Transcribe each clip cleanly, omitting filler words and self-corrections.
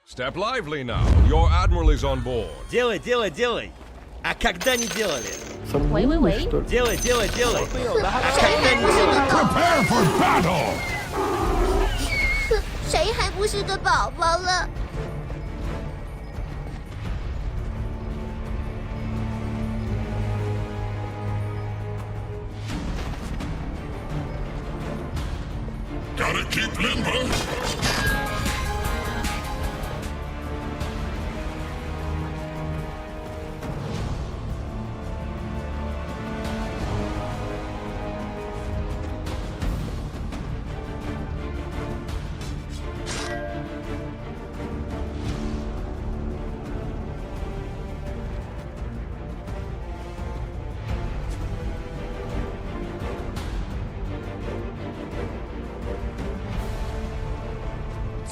Step lively now. Your admiral is on board. Делай, делай, делай. А когда не делали?喂。 Делай, делай, делай. А когда не делали? Prepare for battle. 谁还不是个宝宝了？ Gotta keep limber.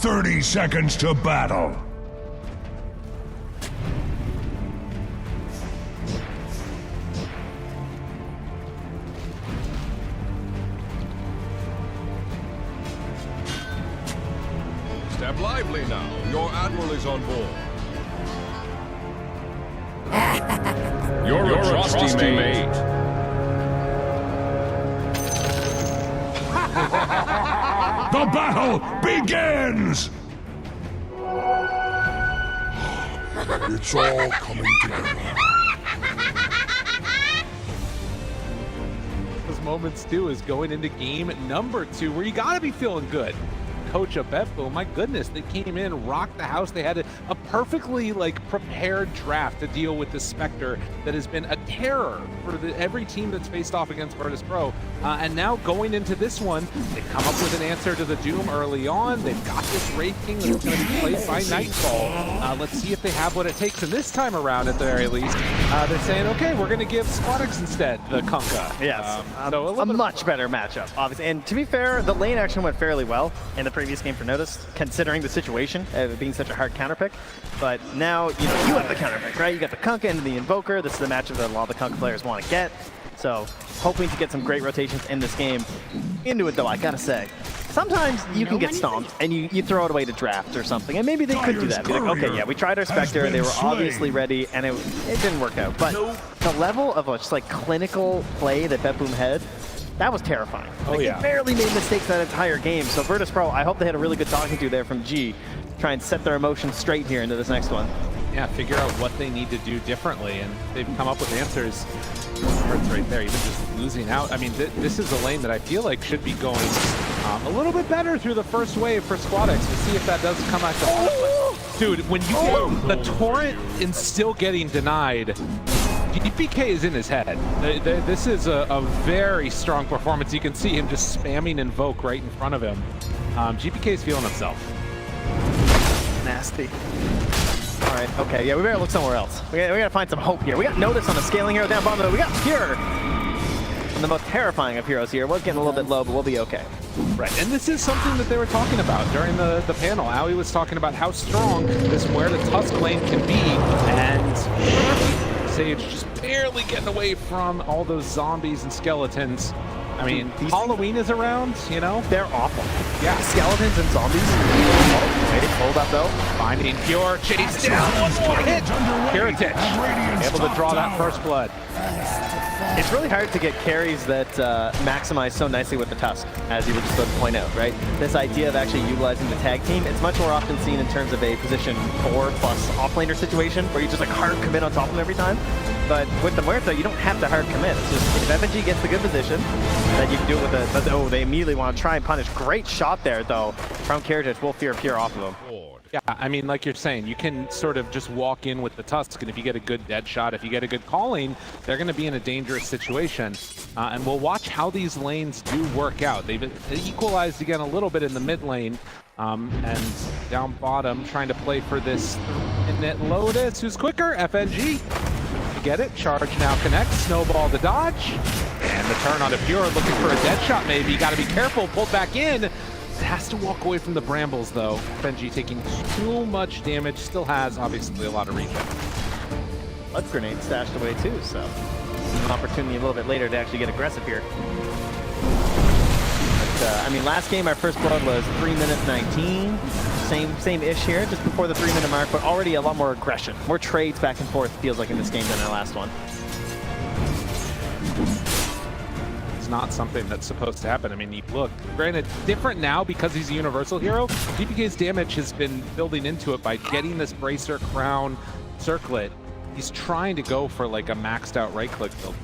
"30 seconds to battle." Step lively now. Your admiral is on board. You're a trusty mate. The battle begins! It's all coming together. Those moments too is going into game number 2 where you gotta be feeling good. Coach of BETBOOM, my goodness, they came in, rocked the house. They had a perfectly prepared draft to deal with this Spectre that has been a terror for every team that's faced off against VIRTUS.PRO. And now going into this one, they've come up with an answer to the Doom early on. They've got this Wraith King that's going to be played by Nightfall. Let's see if they have what it takes. And this time around, at the very least, they're saying, okay, we're going to give SquadX instead the 𝐶𝐿𝐴. Yes, So a much better matchup, obviously. And to be fair, the lane action went fairly well in the previous game for Notice, considering the situation, it being such a hard counter pick. But now, you have the counter pick, right? You got the 𝐶𝐿𝐴 and the Invoker. This is the matchup that a lot of the 𝐶𝐿𝐴 players want to get. So, hoping to get some great rotations in this game. Into it, though, I gotta say. Sometimes you can get stomped and you throw it away to draft or something, and maybe they could do that. Be like, okay, yeah, we tried our Spectre, they were obviously ready, and it didn't work out. But the level of just clinical play that BETBOOM had, that was terrifying. They barely made mistakes that entire game. So VIRTUS.PRO, I hope they had a really good talking to there from G. Try and set their emotions straight here into this next one. Yeah, figure out what they need to do differently, and they've come up with answers. Hurts right there, even just losing out. I mean, this is a lane that I feel like should be going a little bit better through the first wave for SquadX. To see if that does come out to Dude, when you get the torrent and still getting denied, DPK is in his head. This is a very strong performance. You can see him just spamming Invoke right in front of him. GPK is feeling himself. Nasty. All right, okay, yeah, we better look somewhere else. We gotta find some hope here. We got Notice on the scaling hero down bottom. We got Pure. And the most terrifying of heroes here. Was getting a little bit low, but we'll be okay. Right, and this is something that they were talking about during the panel. Aoi was talking about how strong this Where the Tusk lane can be, and Sage just barely getting away from all those zombies and skeletons. I mean, Halloween is around, They're awful. Yeah. Skeletons and zombies. Oh, wait, hold up though. Finding Pure, chase down, one more hit. Heritage, able to draw that first blood. It's really hard to get carries that maximize so nicely with the Tusk, as you were just about to point out, right? This idea of actually utilizing the tag team, it's much more often seen in terms of a position 4+ offlaner situation, where you just hard commit on top of them every time. But with the Muerta, you don't have to hard commit. It's just, if FNG gets the good position, then you can do it with a, oh, they immediately want to try and punish. Great shot there, though, from Heritage. Will fear Pure off of him. Yeah, I mean, like you're saying, you can sort of just walk in with the Tusk, and if you get a good dead shot, if you get a good calling, they're going to be in a dangerous situation. And we'll watch how these lanes do work out. They've equalized again a little bit in the mid lane, and down bottom, trying to play for this minute Lotus, who's quicker, FNG. You get it, charge now connects, snowball the dodge, and the turn on a Pure, looking for a dead shot maybe. Got to be careful, pulled back in. Has to walk away from the brambles though. FNG taking too much damage, still has obviously a lot of regen. Blood grenade stashed away too, so an opportunity a little bit later to actually get aggressive here. But, I mean, last game our first blood was 3 minutes 19, same-ish here, just before the 3-minute mark, but already a lot more aggression. More trades back and forth, feels like, in this game than our last one. It's not something that's supposed to happen. I mean, look, granted, different now because he's a universal hero. DPK's damage has been building into it by getting this bracer, crown, circlet. He's trying to go for like a maxed out right-click build.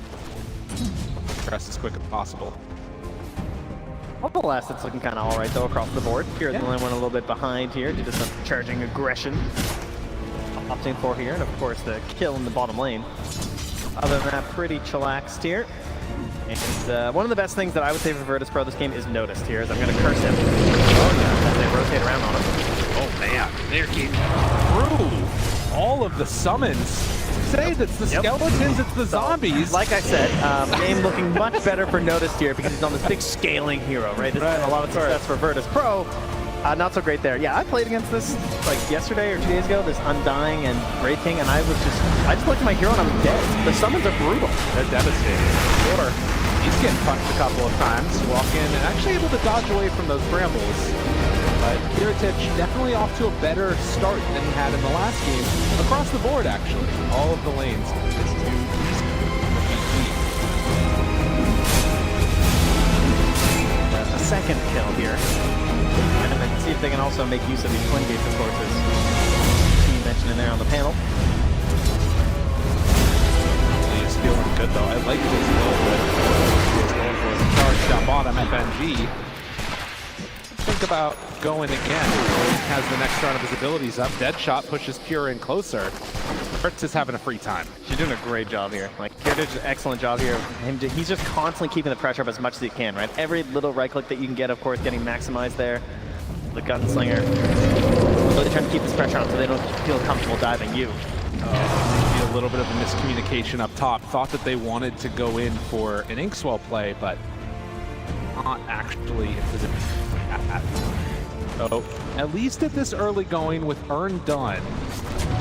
Press as quick as possible. Couple assets looking kind of all right, though, across the board. Here, the only one a little bit behind here due to some charging aggression. Opting for here, and of course the kill in the bottom lane. Other than that, pretty chillaxed here. And one of the best things that I would say for VIRTUS.PRO this game is noticed here, is I'm going to curse him. Oh yeah, as they rotate around on him. Oh man, they're getting through all of the summons. Say that's the skeletons, it's the zombies. Like I said, game looking much better for Noticed here because he's on this big scaling hero, right? This has been a lot of success for VIRTUS.PRO. Not so great there. Yeah, I played against this like yesterday or 2 days ago, this Undying and Great King, and I just looked at my hero and I'm dead. The summons are brutal. They're devastating. Sure. He's getting punched a couple of times, walk in and actually able to dodge away from those brambles. But 𝐿𝐼𝐻 definitely off to a better start than he had in the last game. Across the board, actually. All of the lanes. It's too easy. A second kill here. And then see if they can also make use of these twin gates, of course, as you mentioned in there on the panel. He's feeling good, though. I like this build with he's going for the charge down bottom, FNG. Think about going again. He has the next round of his abilities up. Deadshot pushes Pure in closer. VIRTUS is having a free time. She's doing a great job here. Like, 𝐿𝐼𝐻 did an excellent job here. He's just constantly keeping the pressure up as much as he can, right? Every little right click that you can get, of course, getting maximized there. The gunslinger really trying to keep this pressure on so they don't feel comfortable diving you. Maybe a little bit of a miscommunication up top. Thought that they wanted to go in for an Inkswell play, but not actually in position. So, at least at this early going with Urn done,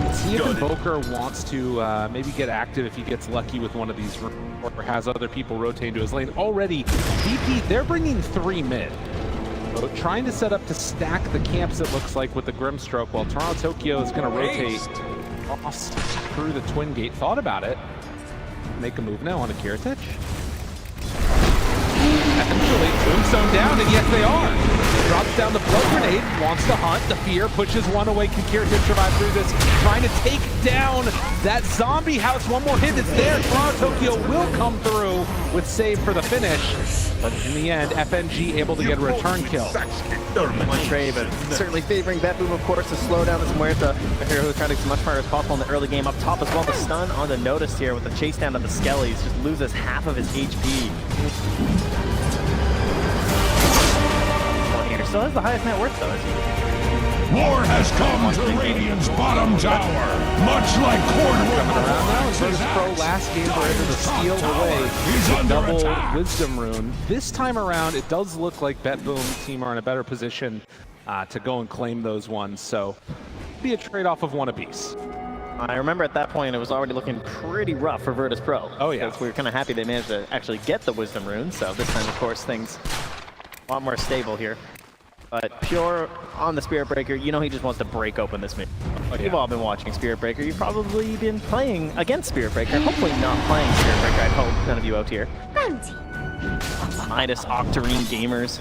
let's see if Invoker wants to maybe get active if he gets lucky with one of these or has other people rotate into his lane. Already, DP, they're bringing 3 mid. So trying to set up to stack the camps, it looks like, with the Grimstroke, while 𝐿𝐼𝐻 is going to rotate through the Twin Gate. Thought about it. Make a move now on a 𝐿𝐼𝐻. Eventually, Tombstone down, and yes, they are. Drops down the blood grenade, wants to hunt. The fear pushes one away. Can 𝐿𝐼𝐻 survive through this? Trying to take down that zombie house. One more hit, it's there. 𝐿𝐼𝐻 will come through with save for the finish. But in the end, FNG able to get a return kill. One trade, but certainly favoring BETBOOM, of course, to slow down this 𝐿𝐼𝐻. The hero who's trying to get as much fire as possible in the early game. Up top as well, the stun on the Noticed here with the chase down to the Skellies. Just loses half of his HP. Still has the highest net worth, though, is he? War has come to Radiant's bottom tower, much like VIRTUS.PRO last game were able to steal away the double Wisdom Rune. This time around, it does look like BETBOOM team are in a better position to go and claim those ones. So, be a trade-off of one apiece. I remember at that point it was already looking pretty rough for VIRTUS.PRO. Oh yeah. We were kind of happy they managed to actually get the Wisdom Rune. So this time, of course, things a lot more stable here. But Pure on the Spirit Breaker, you know he just wants to break open this map. You've all been watching Spirit Breaker. You've probably been playing against Spirit Breaker. Hopefully not playing Spirit Breaker. I hope none of you out here. Minus Octarine gamers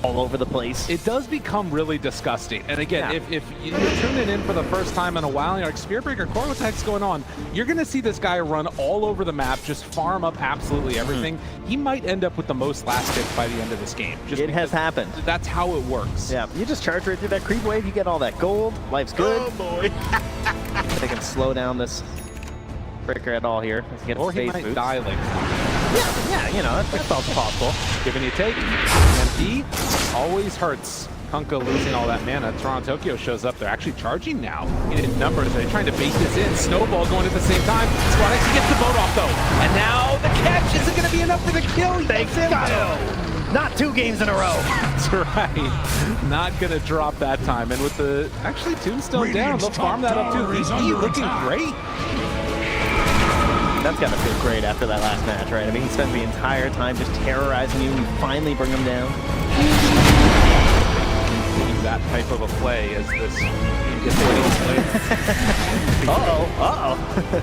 all over the place. It does become really disgusting. And again, if you're tuning in for the first time in a while, and you're like, Spirit Breaker Core, what the heck's going on? You're going to see this guy run all over the map, just farm up absolutely everything. He might end up with the most last hits by the end of this game. Just it has happened. That's how it works. Yeah, you just charge right through that creep wave, you get all that gold, life's good. Oh boy. They can slow down this Breaker at all here. Or he might die like Yeah, you know, that's also possible. Give and you take. MP always hurts. 𝐿𝐼𝐻 losing all that mana. 𝐿𝐼𝐻 shows up. They're actually charging now in numbers. They're trying to bait this in. Snowball going at the same time. SquadX gets the boat off though. And now the catch isn't going to be enough for the kill. Thanks, not 2 games in a row. That's right. Not going to drop that time. And with the actually Tombstone down, they'll farm that up too. VP looking great. That's gotta feel great after that last match, right? I mean, he spent the entire time just terrorizing you, and you finally bring him down. see that type of a play as this game gets played.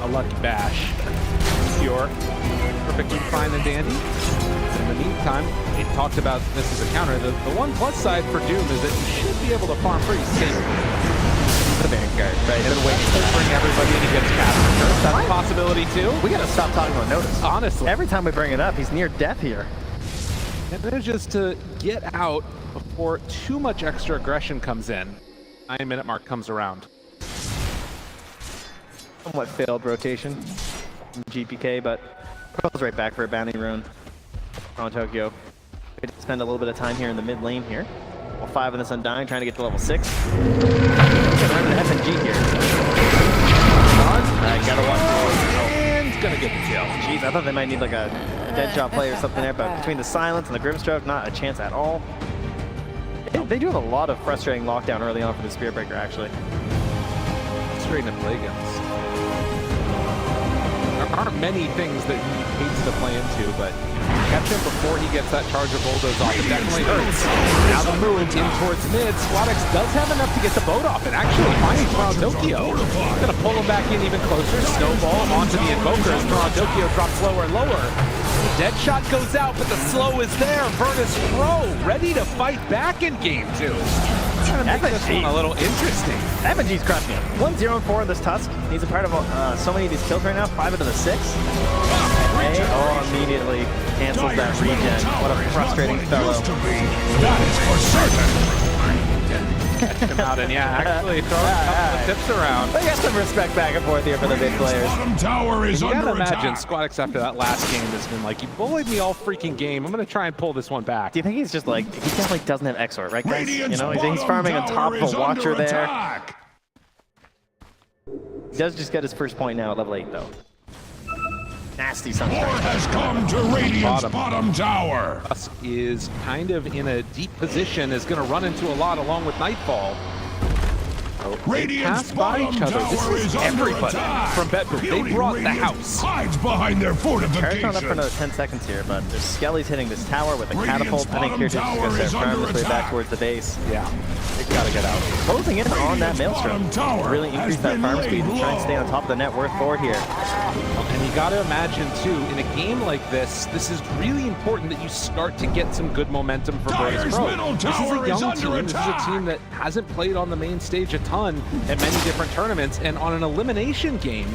A lucky bash. Pure. Perfectly fine and dandy. In the meantime, we talked about this as a counter. The one plus side for Doom is that you should be able to farm pretty safely. The Vanguard, right? And wait to bring everybody in against Casper. That's a possibility too. We gotta stop talking about Notice. Honestly. Every time we bring it up, he's near death here. And then just to get out before too much extra aggression comes in. 9-minute mark comes around. Somewhat failed rotation from GPK, but goes right back for a bounty rune on Tokyo. We spend a little bit of time here in the mid lane here. Well, 5 in this Undying, trying to get to level 6. Remember the FNG here. I gotta watch the And he's gonna get the kill. Jeez, I thought they might need like a dead shot play or something there, but between the silence and the Grimstroke, not a chance at all. They do have a lot of frustrating lockdown early on for the Spirit Breaker, actually. Straight to play against. There aren't many things that he hates to play into, but catch him before he gets that charge of bulldoze off. It definitely hurts. Now the move in towards mid. 𝐍𝐭𝐽𝐻 does have enough to get the boat off and actually finding Tokyo. Gonna pull him back in even closer. Snowball onto the Invoker as Tokyo drops lower and lower. Dead shot goes out, but the slow is there. VIRTUS.PRO ready to fight back in game 2. Trying to make this one a little interesting. FNG's crushing it. 1-0-4 in this Tusk. He's a part of so many of these kills right now. 5 out of the 6. Immediately cancels that regen. What a frustrating fellow. That is for certain. Catch him out and actually throw a couple of tips around. They got some respect back and forth here for the big players. Bottom tower is You under gotta imagine attack. 𝐍𝐭𝐽𝐻 after that last game has been like, you bullied me all freaking game. I'm gonna try and pull this one back. Do you think he's just like, he definitely doesn't have Exort, right guys? Radiant's You know, he's farming on top of bottom a tower Watcher is under there. attack. He does just get his first point now at level 8 though. Nasty War Sunstrike. has come to Radiant's bottom tower. Tusk is kind of in a deep position, is gonna run into a lot along with Nightfall. Radiant's Pass by bottom each other. This tower is is under everybody attack. from BETBOOM. They Beauty brought the Radiant house. hides behind their Carry's not up for another fortifications. 10 seconds here, but there's Skelly's hitting this tower with a Radiant's catapult. I think bottom Curta's just tower gonna is start farming under his way back attack. towards the base. Yeah, they gotta get out. Closing in on that Radiant's Maelstrom. bottom tower Really has increase that been farm laid speed and try and stay low. on top of the net worth forward here. And you gotta imagine too, in a game like this is really important that you start to get some good momentum for Dire's VIRTUS.PRO. middle This is tower a is young under team. This is a attack. team that hasn't played on the main stage a ton at many different tournaments, and on an elimination game,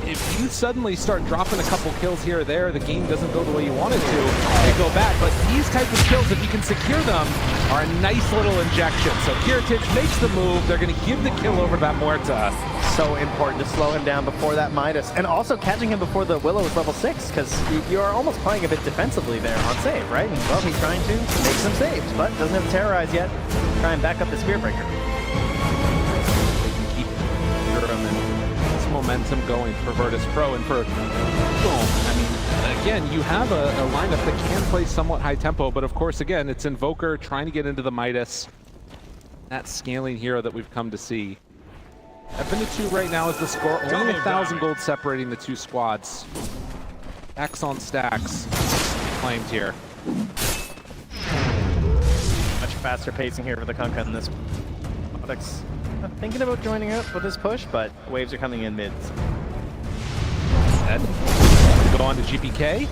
if you suddenly start dropping a couple kills here or there, the game doesn't go the way you want it to, they go back. But these type of kills, if you can secure them, are a nice little injection. So 𝐿𝐼𝐻 makes the move. They're going to give the kill over to that Muerta. So important to slow him down before that Midas, and also catching him before the Willow is level 6, because you are almost playing a bit defensively there on save, right? And well, he's trying to make some saves, but doesn't have Terrorize yet. Try and back up the Spirit Breaker. Keep this momentum going for VIRTUS.PRO and for BETBOOM. I mean, again, you have a lineup that can play somewhat high tempo, but of course, again, it's Invoker trying to get into the Midas. That scaling hero that we've come to see. 7-2 right now is the score. Only 1,000 gold separating the two squads. Stacks on stacks claimed here. Much faster pacing here for the 𝐿𝐼𝐻 in this. Alex thinking about joining up with this push, but waves are coming in mids. Go on to GPK.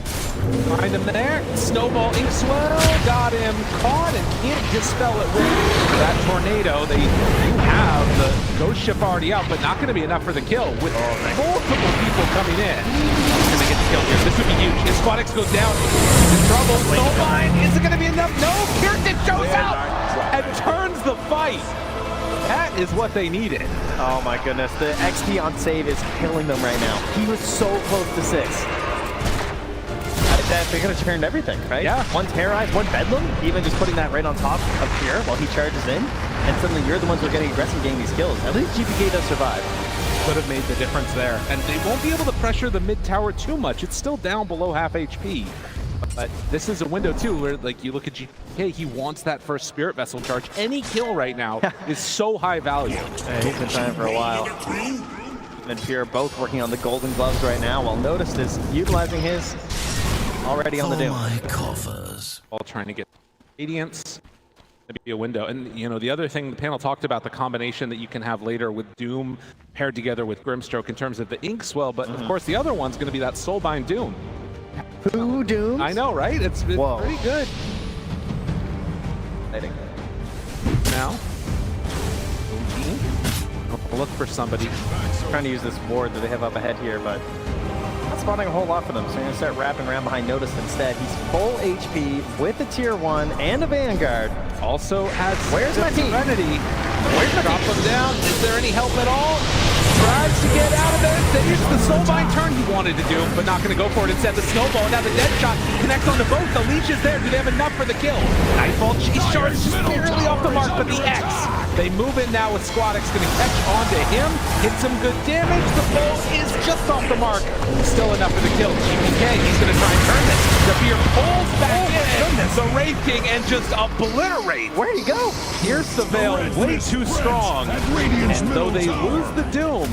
Find him there. Snowball 𝐿𝐼𝐻 got him caught and can't dispel it with that tornado. They have the ghost ship already out, but not going to be enough for the kill with multiple people coming in. Can they get the kill here? This would be huge. If 𝐍𝐿𝐼𝐻 goes down, he's in trouble. Snowball, is it going to be enough? No! 𝐿𝐼𝐻 goes out and turns the fight. That is what they needed. Oh my goodness, the XP on save is killing them right now. He was so close to 6. They could have turned everything, right? Yeah. One Terrorize, one Bedlam, even just putting that right on top of Pure while he charges in, and suddenly you're the ones who are getting aggressive getting these kills. At least GPK does survive. Could have made the difference there. And they won't be able to pressure the mid tower too much. It's still down below half HP. But this is a window too where, like, you look at GPK, he wants that first Spirit Vessel charge. Any kill right now is so high value. Yeah, he's been trying for a while. And Pure both working on the golden gloves right now, while Notice is utilizing his already on the Doom. All trying to get Radiance. to be a window. And you know, the other thing the panel talked about, the combination that you can have later with Doom paired together with Grimstroke in terms of the ink swell, but of course the other one's going to be that Soulbind Doom. Who Doom? I know, right? It's pretty good. Now, we'll look for somebody. Trying to use this ward that they have up ahead here, but not spawning a whole lot for them. So they're going to start wrapping around behind Notice instead. He's full HP with a tier 1 and a Vanguard. Also has Where's my team? Serenity. Where's my Drop him down. Is there any help at all? Tries to get out of there. Saves the Soulbind turn he wanted to do, but not going to go for it. Instead, the Snowball. Now the dead shot connects onto both. The leash is there. Do they have enough for the kill? Nightfall, he's charged just barely off the mark, but the X. They move in now with Squadix going to catch onto him. Hit some good damage. The bow is just off the mark. Still enough for the kill. 𝐍𝐵K, he's going to try and turn this. The Fear pulls back in. The Wraith King and just obliterates. Where'd he go? Pierce the Veil way too strong. And though they lose the Doom,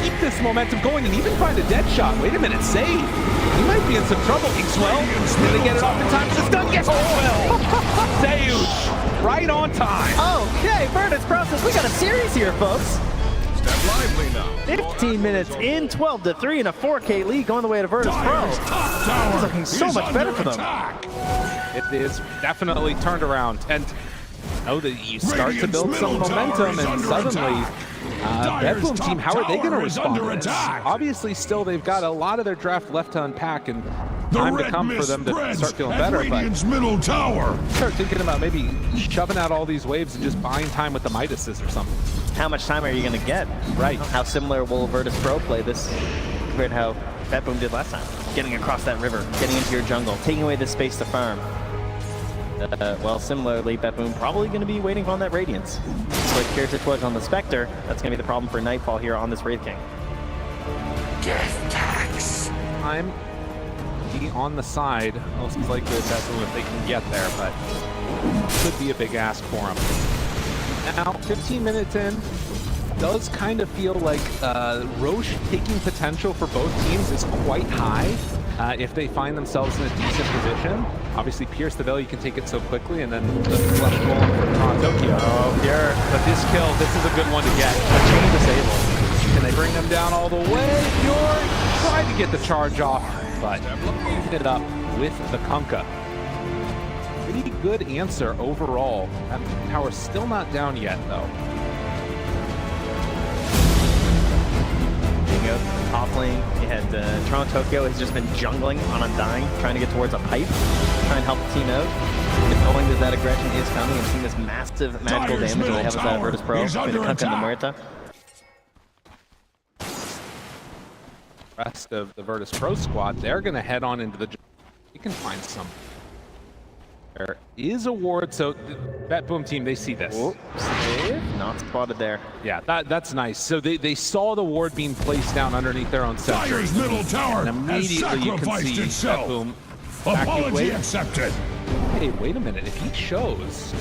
keep this momentum going and even find a dead shot. Wait a minute, save. He might be in some trouble. Inkswell, did they get it off in time? The stun gets 𝐍𝐸𝐽, right on time. Okay, Virtus process. We got a series here, folks. Step lively now. 15 minutes in, 12-3 in a 4K lead going the way to VIRTUS.PRO. It's looking so much better for them. It is definitely turned around, and know that you start to build some momentum, and suddenly BETBOOM team, how are they going to respond to this? Obviously, still they've got a lot of their draft left to unpack, and time to come for them to start feeling better. But middle tower. Start thinking about maybe shoving out all these waves and just buying time with the Midases or something. How much time are you going to get? Right. How similar will VIRTUS.PRO play this compared to how BETBOOM did last time? Getting across that river, getting into your jungle, taking away this space to farm. Well, similarly, BETBOOM probably going to be waiting on that Radiance. Just like 𝐿𝐼𝐻 was on the Spectre, that's going to be the problem for Nightfall here on this Wraith King. Death tax. Time be on the side, most likely BETBOOM if they can get there, but could be a big ask for them. Now, 15 minutes in, does kind of feel like Roche taking potential for both teams is quite high. If they find themselves in a decent position. Obviously, Pierce the Veil, you can take it so quickly, and then the flesh golem from 𝐿𝐼𝐻. Oh, Pure. But this kill, this is a good one to get. A chain disable. Can they bring them down all the way? Pure tried to get the charge off, but ended up with the 𝐿𝐼𝐻. Pretty good answer overall. That tower's still not down yet, though. Top lane, you had 𝐿𝐼𝐻 has just been jungling on Undying, trying to get towards a pipe, trying to help the team out. And knowing that that aggression is coming and seeing this massive magical damage that they have with that VIRTUS.PRO, between the 𝐿𝐼𝐻 and the Muerta. Rest of the VIRTUS.PRO squad, they're going to head on into the... You can find some. There is a ward, so the BETBOOM team, they see this. Whoop, save, not spotted there. Yeah, that's nice. So they saw the ward being placed down underneath their own sentry. Dire's middle tower And immediately you can see BETBOOM Apology accepted. Hey, wait a minute. If he shows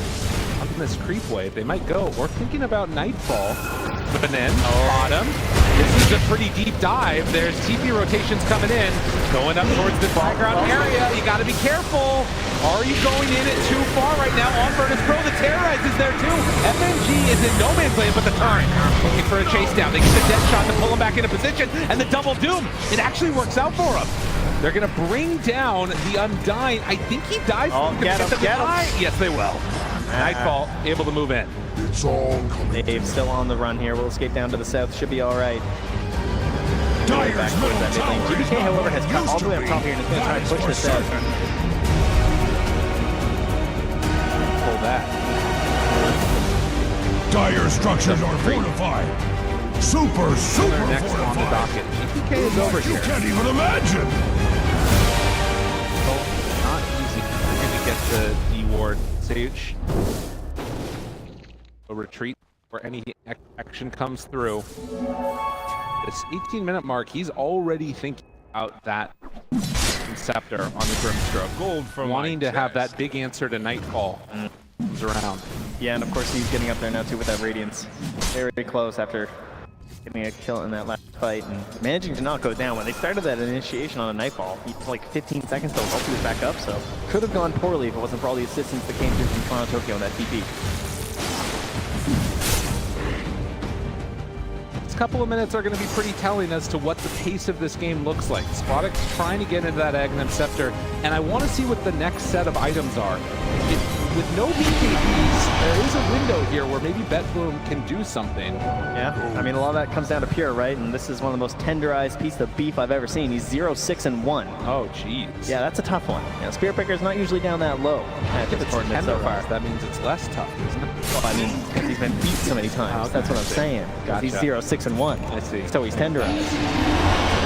on this creep wave, they might go. We're thinking about Nightfall. Moving in, bottom. This is a pretty deep dive. There's TP rotations coming in. Going up towards the background area. You got to be careful. Are you going in it too far right now on VIRTUS.PRO? The Terrorize is there too. FNG is in no man's land, but the turret looking for a chase down. They get the dead shot to pull him back into position, and the double doom. It actually works out for him. They're going to bring down the Undying. I think he dies. Oh, get him. Yes, they will. Nightfall able to move in. It's all coming. Dave's still on the run here. We'll escape down to the south. Should be all right. Dire's middle tower 𝐍𝐵K, however, has come all the way up top here and is going to try and push this out. Pull that. Dire structures are fortified. Super They're next on the fortified. docket. 𝐍𝐵K is over You here. can't even imagine. Well, not easy. They're going to get the D-ward. 𝐍𝐸𝐻. A retreat where any action comes through. This 18-minute mark, he's already thinking about that Scepter on the Grimstroke. Gold for wanting to have that big answer to Nightfall comes around. Yeah, and of course he's getting up there now too with that Radiance. Very, very close after getting a kill in that last fight and managing to not go down. When they started that initiation on a Nightfall, he was like 15 seconds till ulti was back up, so could have gone poorly if it wasn't for all the assistance that came through from Toronto Tokyo in that TP. Couple of minutes are going to be pretty telling as to what the pace of this game looks like. Spotic's trying to get into that Aghanim Scepter, and I want to see what the next set of items are. With no BKBs, there is a window here where maybe BETBOOM can do something. Yeah, I mean, a lot of that comes down to Pure, right? And this is one of the most tenderized pieces of beef I've ever seen. He's 0-6-1. Oh, jeez. Yeah, that's a tough one. Yeah, Spirit Breaker's not usually down that low. If it's tenderized, that means it's less tough, isn't it? Well, I mean, because he's been beat so many times. Okay, That's what I'm saying. Gotcha. He's 0-6-1. I see. So he's tenderized.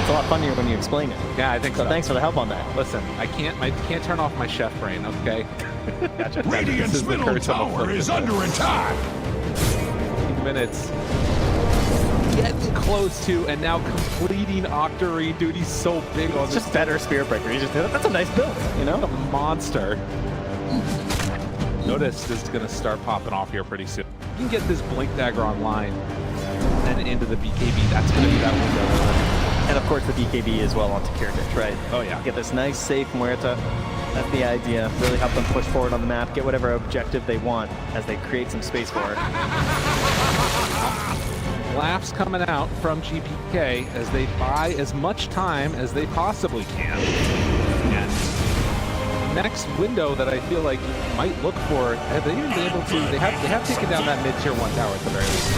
It's a lot funnier when you explain it. Yeah, I think so. Thanks for the help on that. Listen, I can't turn off my chef brain, okay? Gotcha. Radiant's middle tower is under attack. Minutes. Getting close to, and now completing Octarine. Dude, he's so big on It's this. just better Spirit Breaker. He's just, that's a nice build, you know? A monster. Notice this is going to start popping off here pretty soon. You can get this Blink Dagger online and into the BKB. That's going to be that window. And of course the BKB as well onto Curta, right? Oh yeah. Get this nice, safe Muerta. That's the idea. Really help them push forward on the map, get whatever objective they want as they create some space for it. Laughs coming out from GPK as they buy as much time as they possibly can. And next window that I feel like you might look for, have they even been able to, they have taken down that mid-tier 1 tower at the very least.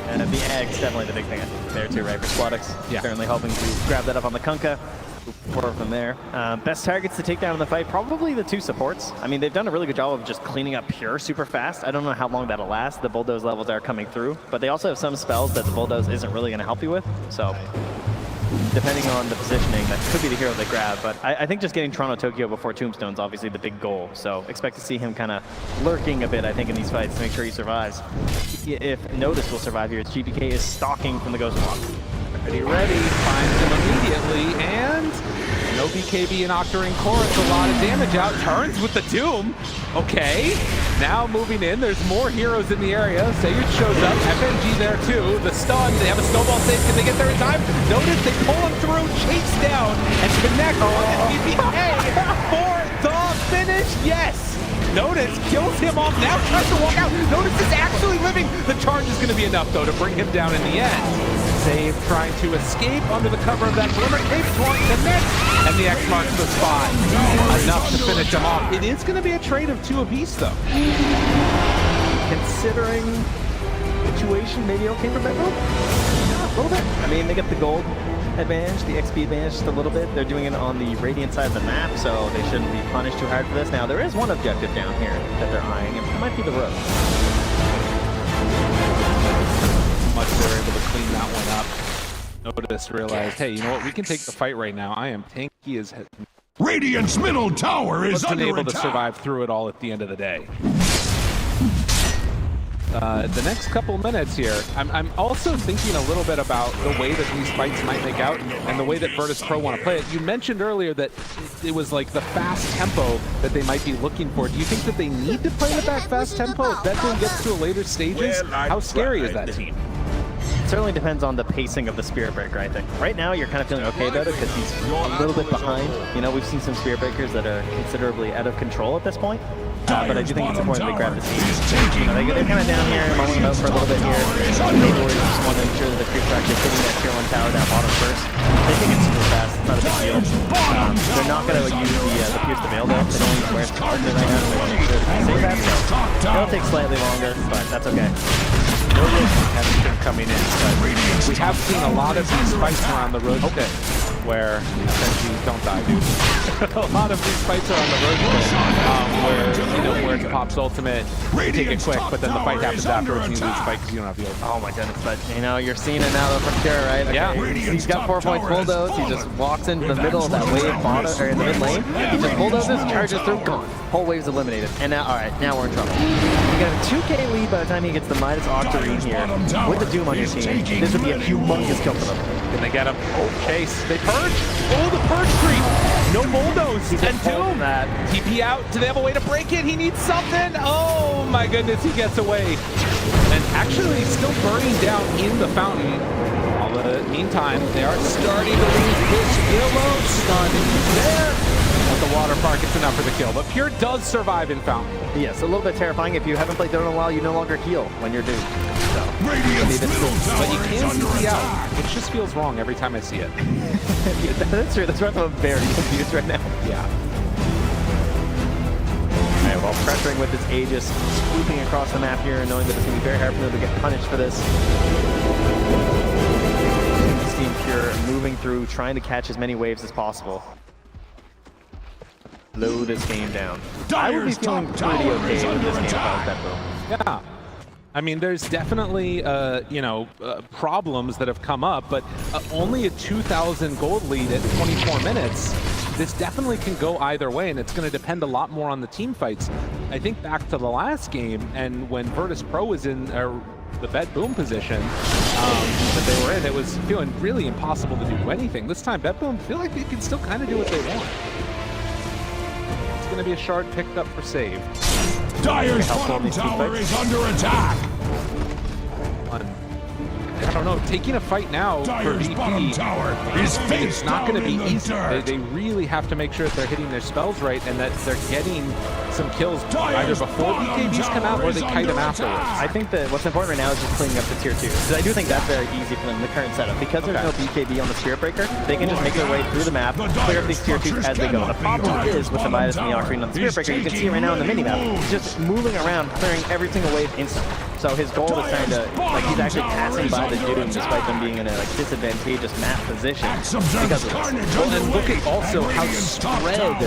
And the Egg's definitely the big thing there too, right? For Spotic's. Yeah. Certainly helping to grab that up on the Kunkka. Forward from there. Best targets to take down in the fight, probably the two supports. I mean, they've done a really good job of just cleaning up Pure super fast. I don't know how long that'll last. The Bulldoze levels are coming through, but they also have some spells that the Bulldoze isn't really going to help you with. So, depending on the positioning, that could be the hero they grab. But I think just getting Toronto Tokyo before Tombstone is obviously the big goal. So, expect to see him kind of lurking a bit, I think, in these fights to make sure he survives. If Notice will survive here, GPK is stalking from the Ghost Walk. Ready, finds him immediately, and no BKB and Octarine Chorus, a lot of damage out, turns with the Doom. Okay, now moving in, there's more heroes in the area. 𝐍𝐬RD shows up, FNG there too, the stun, they have a snowball save, can they get there in time? Notice they pull him through, chase down, and connect on GPK for the finish, yes! Notice kills him off, now tries to walk out. Notice is actually living. The charge is going to be enough, though, to bring him down in the end. 𝐍𝐬RD trying to escape under the cover of that glimmer. Cape Torrent connects, and the X marks the spot. Enough to finish him off. It is going to be a trade of 2 apiece, though. Considering the situation, maybe okay for BETBOOM? Yeah, a little bit. I mean, they get the gold advantage, the XP advantage just a little bit. They're doing it on the Radiant side of the map, so they shouldn't be punished too hard for this. Now, there is one objective down here that they're eyeing, and it might be the road. Much they're able to clean that one up. Notice, realized, hey, you know what? We can take the fight right now. I am tanky as heck. Radiant's middle tower is Wasn't under able attack. to survive through it all at the end of the day. The next couple minutes here, I'm also thinking a little bit about the way that these fights might make out and the way that VIRTUS.PRO want to play it. You mentioned earlier that it was like the fast tempo that they might be looking for. Do you think that they need to play with that fast tempo if BETBOOM gets to later stages? How scary is that team? It certainly depends on the pacing of the Spirit Breaker, I think. Right now, you're kind of feeling okay about it because he's a little bit behind. You know, we've seen some Spirit Breakers that are considerably out of control at this point. But I do think it's important they grab the seed. You know, they're kind of down here, mulling about for a little bit here. Maybe we just want to ensure that the creeps are actually hitting that tier 1 tower down bottom first. They think it's super fast, it's not a big deal. They're not going to use the Pierce the Veil though. They don't use Where's Charger right now, so they want to make sure that they save that. So it'll take slightly longer, but that's okay. No real competition coming in, but we have seen a lot of these fights around the road today where essentially don't die, dude. A lot of these fights are on the road today, where it's Pop's ultimate, you take it quick, but then the fight happens afterwards and you lose the fight because you don't have the ultimate. Oh my goodness, but you know, you're seeing it now from Pure, right? Okay. Yeah. He's got 4 points bulldoze, he just walks into the middle of that wave bottom, or in the mid lane, he just bulldozes, charges through, gone. Whole wave's eliminated. And now, alright, now we're in trouble. You got a 2k lead by the time he gets the minus Octarine here. With the Doom on your team, this would be a humongous kill for them. Can they get him? Oh, chase. They purge. Oh, the purge creep. No bulldoze. And Doom. TP out. Do they have a way to break it? He needs something. Oh my goodness, he gets away. And actually still burning down in the fountain. All of the meantime, they are starting to lose this 𝐍𝐭𝐤𝐼. Stun there. But the water park, it's enough for the kill. But Pure does survive in Fountain. Yes, a little bit terrifying. If you haven't played Dota in a while, you no longer heal when you're doomed. So, Radiant's middle But you tower is can under see out. attack. It just feels wrong every time I see it. yeah, that's true. That's right. I'm very confused right now. Yeah. Alright, well, pressuring with this Aegis, swooping across the map here, knowing that it's going to be very hard for them to get punished for this. Team Pure moving through, trying to catch as many waves as possible. Slow this game down. I would be feeling pretty okay with this game if I was BETBOOM. Yeah. I mean, there's definitely, problems that have come up, but only a 2,000 gold lead at 24 minutes. This definitely can go either way, and it's going to depend a lot more on the team fights. I think back to the last game, and when VIRTUS.PRO was in the BETBOOM position that they were in, it was feeling really impossible to do anything. This time, BETBOOM feel like they can still kind of do what they want. It's going to be a shard picked up for save. Dire's bottom tower is under attack. I don't know, taking a fight now for Dire's bottom VP, tower is face it's not down going to be in the easy. dirt. They really have to make sure that they're hitting their spells right and that they're getting some kills either before BKBs come out or they kite them afterwards. I think that what's important right now is just cleaning up the tier 2. Because I do think that's very easy for them in the current setup. Because there's no BKB on the Spirit Breaker, they can just make their way through the map, clear up these tier 2s as they go. The problem is with the Midas and the Ocarina on the Spirit Breaker, you can see it right now on the minimap. He's just moving around, clearing every single wave instantly. So his goal is trying to, like, he's actually passing by the Doom despite them being in a disadvantageous map position because of this. Well, and look at also how spread out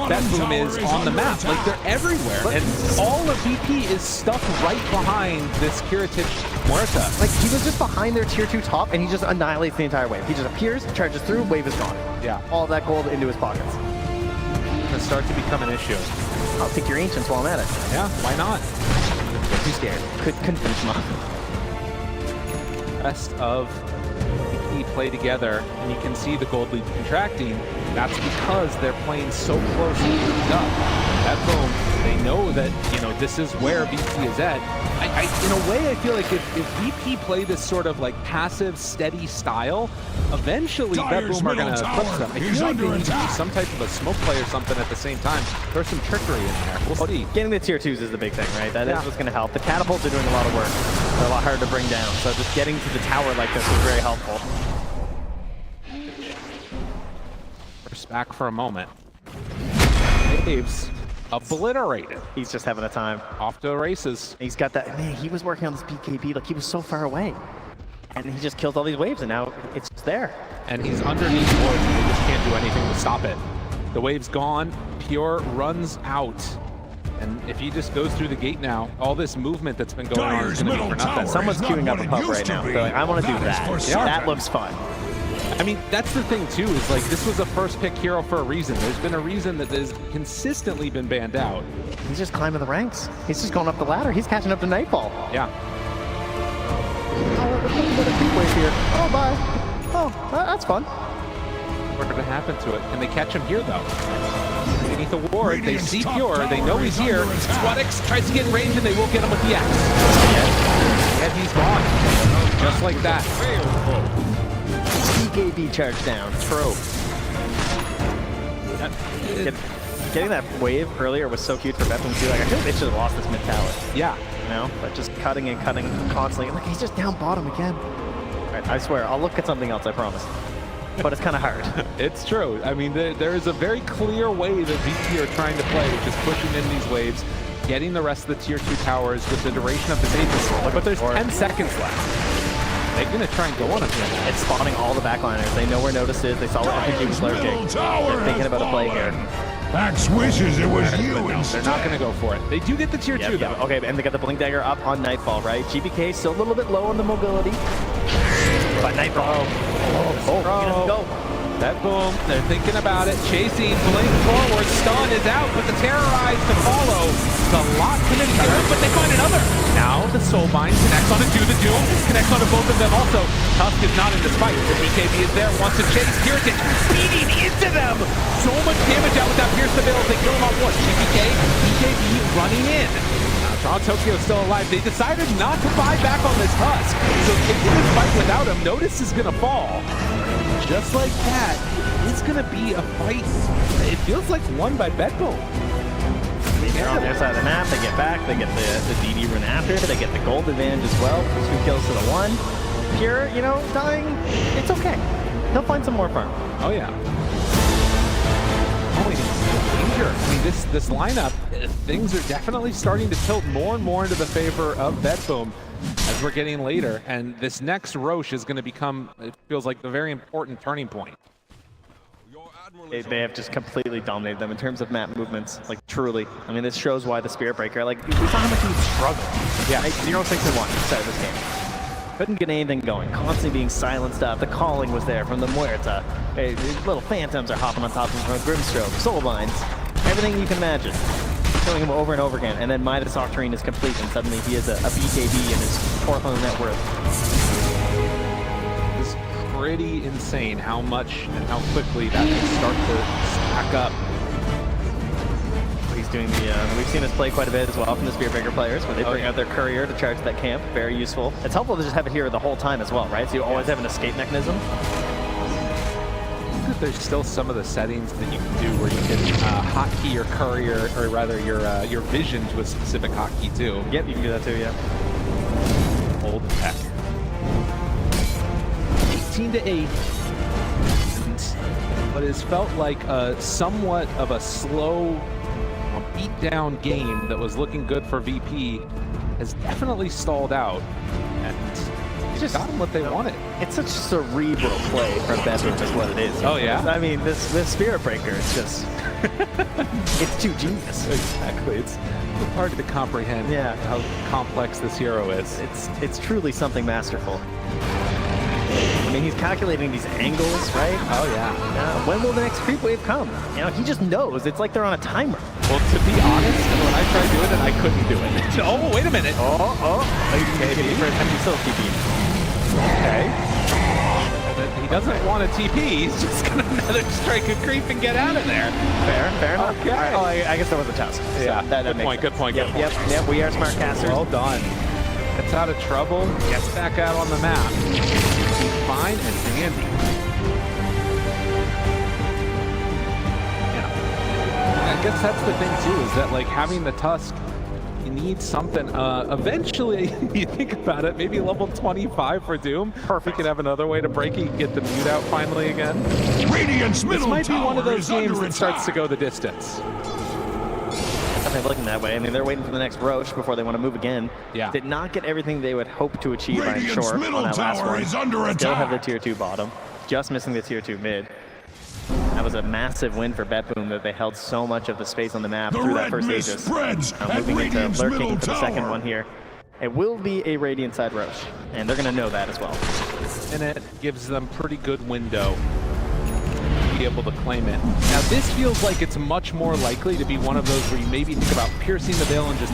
BETBOOM is on the map. Like, they're everywhere. And all of VP is stuck right behind this 𝐄𝐧𝐯𝐿𝐼𝐼. Like, he was just behind their tier 2 top, and he just annihilates the entire wave. He just appears, charges through, wave is gone. Yeah. All that gold into his pockets. It's going to start to become an issue. I'll take your Ancients while I'm at it. Yeah, why not? Too scared. Couldn't finish him off. Rest of VP play together, and you can see the gold lead contracting. That's because they're playing so closely grouped up. BETBOOM, they know that, this is where VP is at. In a way, I feel like if VP play this sort of like passive, steady style, eventually BETBOOM are going to eclipse them. I feel like they need to do some type of a smoke play or something at the same time. There's some trickery in there. We'll see. Getting the tier 2s is the big thing, right? That is what's going to help. The catapults are doing a lot of work. They're a lot harder to bring down. So just getting to the tower like this is very helpful. First back for a moment. Waves obliterated. He's just having a time. Off to the races. He's got that, man, he was working on this BKB like he was so far away. And he just killed all these waves and now it's just there. And he's underneath Void and they just can't do anything to stop it. The wave's gone, Pure runs out. And if he just goes through the gate now, all this movement that's been going on is going to be for nothing. Someone's queuing up a pub right now. They're like, I want to do that. That looks fun. I mean, that's the thing too, is like, this was a first pick hero for a reason. There's been a reason that has consistently been banned out. He's just climbing the ranks. He's just going up the ladder. He's catching up to Nightfall. Yeah. Oh, look at the deep wave here. Oh, bye. Oh, that's fun. What's going to happen to it? Can they catch him here though? Beneath the ward, they see Pure, they know he's here. 𝐍𝐿𝐼𝐼 tries to get in range and they will get him with the X. And he's gone. Just like that. BKB charge down. True. Getting that wave earlier was so cute for BETBOOM too. Like, I think they should have lost this mid tower. Yeah. But just cutting and cutting constantly. Look, he's just down bottom again. All right, I swear, I'll look at something else, I promise. But it's kind of hard. It's true. I mean, there is a very clear way that VP are trying to play, which is pushing in these waves, getting the rest of the tier 2 towers with the duration of the Aegis. But there's 10 seconds left. They're going to try and go on him here. It's spawning all the backliners. They know where Notice is. They saw what FNG was lurking. They're thinking about a play here. Max wishes it was you They're instead. not going to go for it. They do get the tier 2 though. Okay, and they got the Blink Dagger up on Nightfall, right? GBK still a little bit low on the mobility. But Nightfall. Oh, he doesn't go. BETBOOM, they're thinking about it, chasing, blink forward, stun is out, but the Terrorize to follow. It's a lot committed here, but they find another. Now the Soulbind connects onto the Doom, connects onto both of them also. Tusk is not in this fight. The BKB is there, wants to chase. 𝐿𝐼𝐼 speeding into them. So much damage out with that Pierce the Veil. They kill him on one. GBK, BKB running in. 𝐍𝐸 still alive. They decided not to buy back on this Tusk. So taking this fight without him, Notice is going to fall. Just like that, it's going to be a fight. It feels like won by BETBOOM. They're on their side of the map, they get back, they get the DD run after, they get the gold advantage as well. 2 kills to the 1. Pure, you know, dying, it's okay. He'll find some more farm. Oh yeah. Holy danger. I mean, this lineup, things are definitely starting to tilt more and more into the favor of BETBOOM as we're getting later. And this next Roche is going to become, it feels like, the very important turning point. They have just completely dominated them in terms of map movements, like truly. I mean, this shows why the Spirit Breaker, like, we saw how much he struggled. Yeah, 0-6-1 started this game. Couldn't get anything going, constantly being silenced up. The calling was there from the Muerta. Hey, these little phantoms are hopping on top of him from Grimstroke, soul binds, everything you can imagine. Killing him over and over again, and then Midas Octarine is complete, and suddenly he is a BKB and is 4th on the net worth. It's pretty insane how much and how quickly that can start to stack up. He's doing the, we've seen this play quite a bit as well from the Spirit Breaker players, where they bring out their courier to charge that camp. Very useful. It's helpful to just have it here the whole time as well, right? So you always have an escape mechanism. I think that there's still some of the settings that you can do where you can hotkey your courier, or rather your vision to a specific hotkey too. Yep, you can do that too, yeah. Old tech. 18-8. What has felt like somewhat of a slow, beat-down game that was looking good for VP has definitely stalled out, and just got them what they wanted. It's such cerebral play from BETBOOM is what it is. Oh yeah? I mean, this Spirit Breaker, it's just, it's too genius. Exactly. It's hard to comprehend how complex this hero is. It's truly something masterful. I mean, he's calculating these angles, right? Oh yeah. When will the next creep wave come? You know, he just knows. It's like they're on a timer. Well, to be honest, when I tried doing it, I couldn't do it. Oh, wait a minute. Okay, first time you still TP. Okay. He doesn't want a TP. He's just gonna another strike a creep and get out of there. Fair enough. Okay. Right. Oh, I guess that was a test. So Yeah. that Good point. Good point. Yep. We are smart casters. Well done. Gets out of trouble. Gets back out on the map. Fine and dandy. Yeah. I guess that's the thing too, is that like having the Tusk, you need something. Eventually, you think about it, maybe level 25 for Doom. Perfect. We could have another way to break it, get the mute out finally again. Radiant's middle This might be one of tower those is games under that starts to attack. go the distance. They're looking that way. I mean, they're waiting for the next Roche before they want to move again. Yeah. Did not get everything they would hope to achieve, I'm Radiant's sure, middle on that last tower one. is under Still have the attack. tier 2 bottom. Just missing the tier 2 mid. That was a massive win for BETBOOM that they held so much of the space on the map The through that red first mist Aegis. spreads at Moving into Radiant's lurking middle for the second tower. one here. It will be a Radiant side Roche, and they're going to know that as well. And it gives them pretty good window to be able to claim it. Now this feels like it's much more likely to be one of those where you maybe think about piercing the veil and just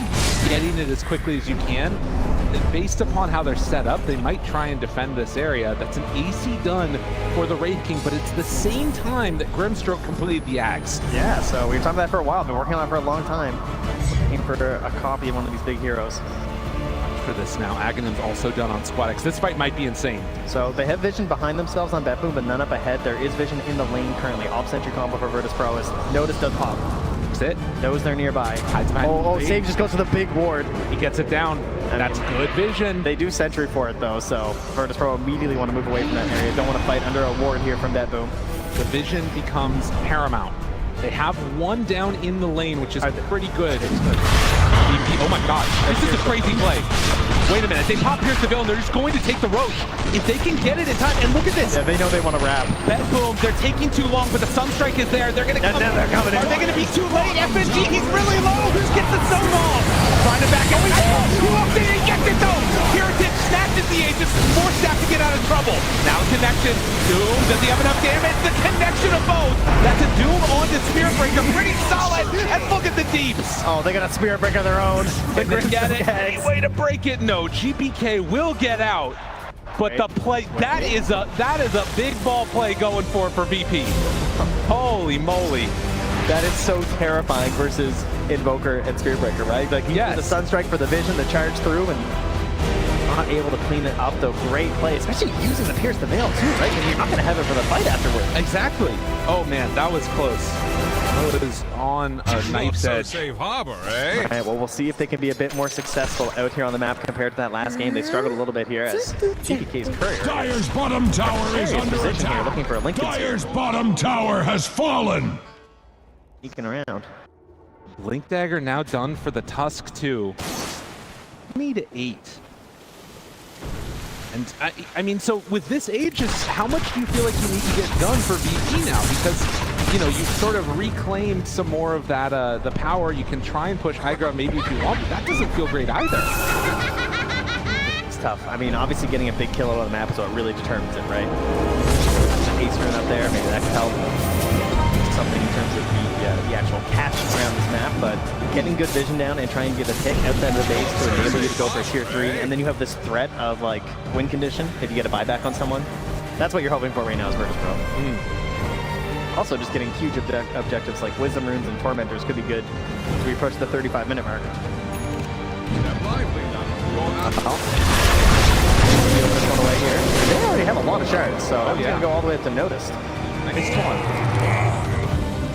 getting it as quickly as you can. And based upon how they're set up, they might try and defend this area. That's an AC done for the Wraith King, but it's the same time that Grimstroke completed the Axe. Yeah, so we've talked about that for a while. Been working on it for a long time. Looking for a copy of one of these big heroes. For this now, Aghanim's also done on Squad X. This fight might be insane. So they have vision behind themselves on BETBOOM, but none up ahead. There is vision in the lane currently. Off sentry combo for VIRTUS.PRO is Notice does pop. That's it. Knows they're nearby. Hides behind the tree. Save just goes to the big ward. He gets it down. That's good vision. They do sentry for it though, so VIRTUS.PRO immediately want to move away from that area. Don't want to fight under a ward here from BETBOOM. The vision becomes paramount. They have one down in the lane, which is pretty good. Oh my gosh, this is a crazy play. Wait a minute, they pop Pierce the Veil and they're just going to take the Roche. If they can get it in time, and look at this. Yeah, they know they want to wrap. BETBOOM, they're taking too long, but the Sunstrike is there. They're going to come. They're coming in. Are they going to be too late? FNG, he's really low. Who gets the so long? Trying to back it. Who up there? He gets it though. Heritage snatches the Aegis, forced that to get out of trouble. Now connection. Doom, does he have enough damage? The connection of both. That's a Doom on the Spirit Breaker. Pretty solid. And look at the deeps. Oh, they got a Spirit Breaker of their own. They get it. Any way to break it? No. GPK will get out. But the play, that is a big ball play going for VP. Holy moly. That is so terrifying versus Invoker and Spearbreaker, right? Like, Yes. the Sunstrike for the vision, the charge through, and not able to clean it up, though. Great play, especially using the Pierce the Veil, too, right? Because you're not going to have it for the fight afterward. Exactly. Oh, man, that was close. That was on a knife's So edge. safe harbor, eh? All right, well, we'll see if they can be a bit more successful out here on the map compared to that last game. They struggled a little bit here as DPK's courier. Dyer's bottom tower is under Position here, attack. looking for a Lincoln here. Dyer's bottom tower has fallen. Sneaking around. Blink Dagger now done for the Tusk too. 20-8. And I mean, so with this age, just how much do you feel like you need to get done for VP now? Because, you know, you've sort of reclaimed some more of that, the power. You can try and push high ground maybe if you want, but that doesn't feel great either. It's tough. I mean, obviously getting a big kill out on the map is what really determines it, right? There's an ace rune up there, maybe that could help. Something in terms of the actual catch around this map, but getting good vision down and trying to get a pick outside of the base to enable you to go for a tier 3, and then you have this threat of like win condition if you get a buyback on someone. That's what you're hoping for right now as VIRTUS.PRO. Also, just getting huge objectives like Wisdom Runes and Tormentors could be good as we approach the 35-minute mark. Step lively now. Your admiral. Steal this one away here. They already have a lot of shards, so I'm yeah. going to go all the way up to Noticed. Nice one.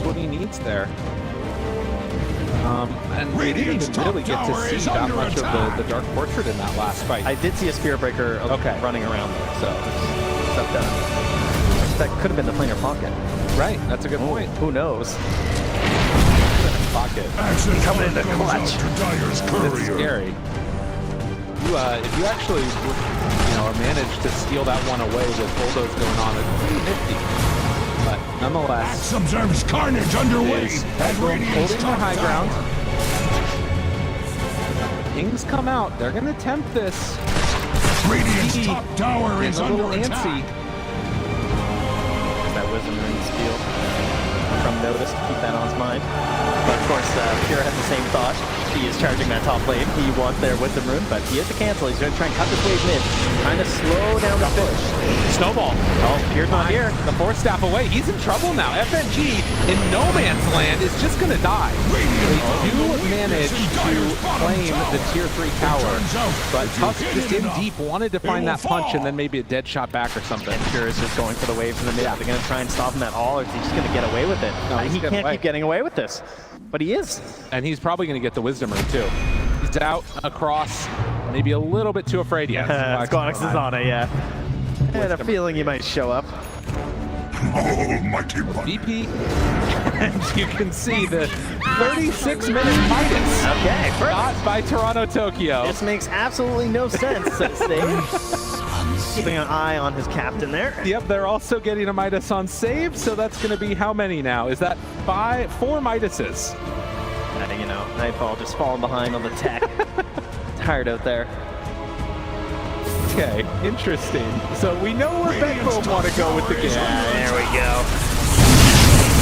What he needs there. And we didn't even really get to see that much of the Dark Portrait in that last fight. I did see a Spearbreaker running around there, so stuff done. That could have been the planar pocket. Right, that's a good point. Who knows? Pocket. Coming in the clutch. Dyer's It's courier. scary. If you actually, you know, manage to steal that one away with bulldoze going on, it's pretty nifty. But nonetheless, Axe observes carnage underway is at holding Radiant's their top high tower. ground. Kings come out. They're going to tempt this. Radiant's He top tower getting is a little under antsy. attack. That Wisdom Rune steal from Notice to keep that on his mind. But of course, Pure has the same thought. He is charging that top lane. He wants their Wisdom Rune, but he has to cancel. He's going to try and cut this wave mid, trying to slow down the push. Snowball. Oh, Pure's not here. The Force Staff away. He's in trouble now. FNG in no man's land is just going to die. They do manage to claim the tier 3 tower, but Tusk just in deep wanted to find that punch and then maybe a dead shot back or something. And Pure is just going for the waves in the mid. Are they going to try and stop him at all, or is he just going to get away with it? No, he's He getting can't away. keep getting away with this, but he is. And he's probably going to get the Wisdom Rune too. He's out across, maybe a little bit too afraid. Yes. Squonix is on it, yeah. I had a feeling you might show up. Almighty one. VP, and you can see the 36-minute Midas Okay, got by Toronto Tokyo. this makes absolutely no sense, says Stave. Keeping an eye on his captain there. Yep, they're also getting a Midas on save, so that's going to be how many now? Is that 4 Midases? You know, Nightfall just falling behind on the tech. Tired out there. Okay, interesting. So we know where BETBOOM want to go with the game. There we go.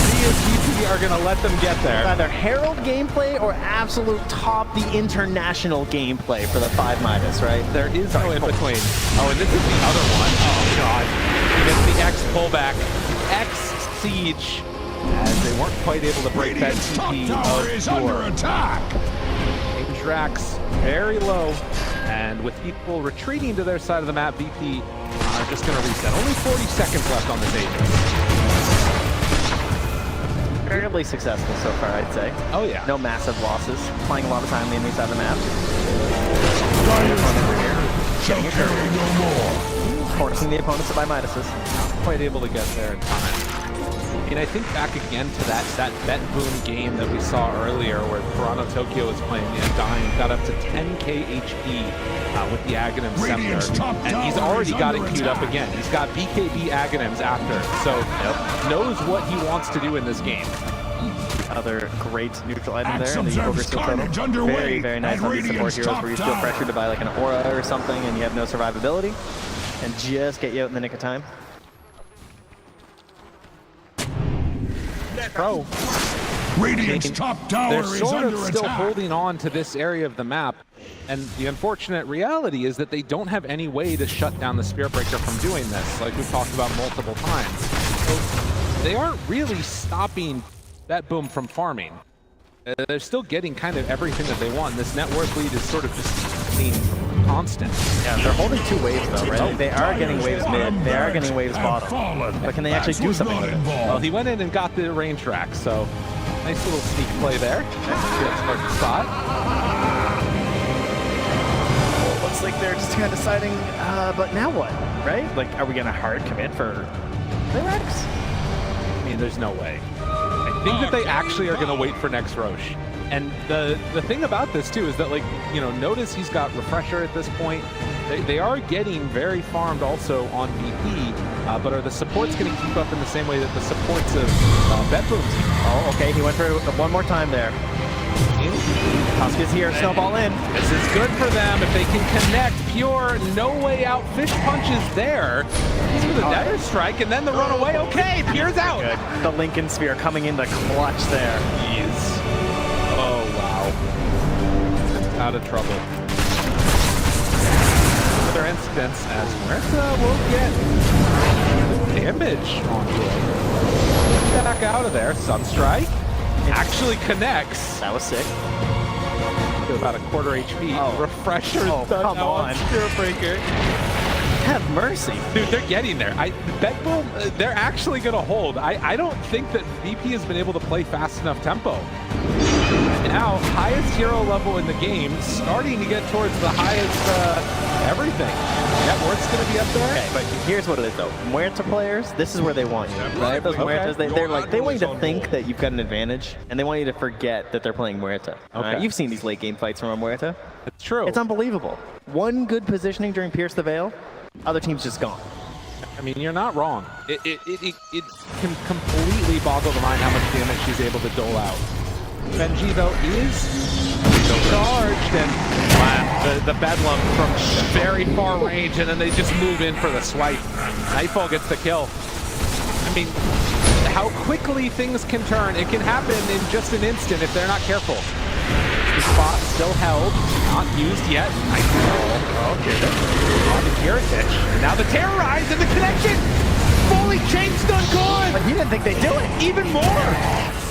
CSGP are going to let them get there. Either Herald gameplay or absolute top the international gameplay for the 5 Midas, right? There is no in between. Oh, and this is the other one. Oh, God. He gets the X pullback. X Siege. As they weren't quite able to break that Radiant's top TP tower is of under Pure. attack. Rax very low, and with people retreating to their side of the map, VP are just going to reset. Only 40 seconds left on this Aegis. Fairly successful so far, I'd say. Oh yeah. No massive losses. Playing a lot of time on the enemy side of the map. Shall carry no more. Forcing the opponents to buy Midases. Not quite able to get there in time. I mean, I think back again to that BETBOOM game that we saw earlier where Toronto Tokyo was playing, dying, got up to 10k HP with the Aghanim Scepter, and he's already got it queued up again. He's got BKB Aghanims after, so knows what he wants to do in this game. Other great neutral item Axe there in the observes Evoker carnage Total. underway Very, very nice at on these support Radiant's heroes top where you feel tower. pressured to buy like an aura or something and you have no survivability and just get you out in the nick of time. Pro. Radiant's top tower They're is sort under of still attack. holding on to this area of the map, and the unfortunate reality is that they don't have any way to shut down the Spearbreaker from doing this, like we've talked about multiple times. So they aren't really stopping BETBOOM from farming. They're still getting kind of everything that they want. This net worth lead is sort of just being constant. Yeah, they're holding 2 waves though, right? They are getting waves mid, they are getting waves bottom. But can they actually do something with it? Well, he went in and got the range rack, so nice little sneak play there. That's hard to spot. Looks like they're just kind of deciding, but now what, right? Like, are we gonna hard commit for Lyrax? I mean, there's no way. I think that they actually are going to wait for next Roche. And the thing about this, too, is that, like, you know, notice he's got Refresher at this point. They are getting very farmed also on VP, but are the supports going to keep up in the same way that the supports of BETBOOM? Oh, okay, he went for it one more time there. Tusk is here, snowball in. This is good for them if they can connect. Pure, no way out. Fish punches there. To the Nether Strike, and then the run away. Okay, Pure's out. Good. The Lincoln Sphere coming in the clutch there. Jeez. Oh, wow. Out of trouble. Another instance as Huerta will get damage onto it. Back out of there. Sunstrike actually connects. That was sick. To about a quarter HP. Oh. Refresher. Oh, come on. Spirit Breaker. Have mercy. Dude, they're getting there. BETBOOM, they're actually going to hold. I don't think that VP has been able to play fast enough tempo. Now, highest hero level in the game, starting to get towards the highest everything. Net worth's going to be up there. Okay, but here's what it is, though. Muerta players, this is where they want you. Right? Those Muertas, they want you to think that you've got an advantage, and they want you to forget that they're playing Muerta. Okay. You've seen these late game fights from a Muerta. It's true. It's unbelievable. One good positioning during Pierce the Veil, other team's just gone. I mean, you're not wrong. It can completely boggle the mind how much damage she's able to dole out. Benji, though, is charged, and wow, the Bedlam from very far range, and then they just move in for the swipe. Nightfall gets the kill. I mean, how quickly things can turn. It can happen in just an instant if they're not careful. The spot still held, not used yet. Nightfall. Okay, on the 𝐍𝐸. Now the Terrorize and the connection. Fully chain stun gone. But he didn't think they'd do it. Even more.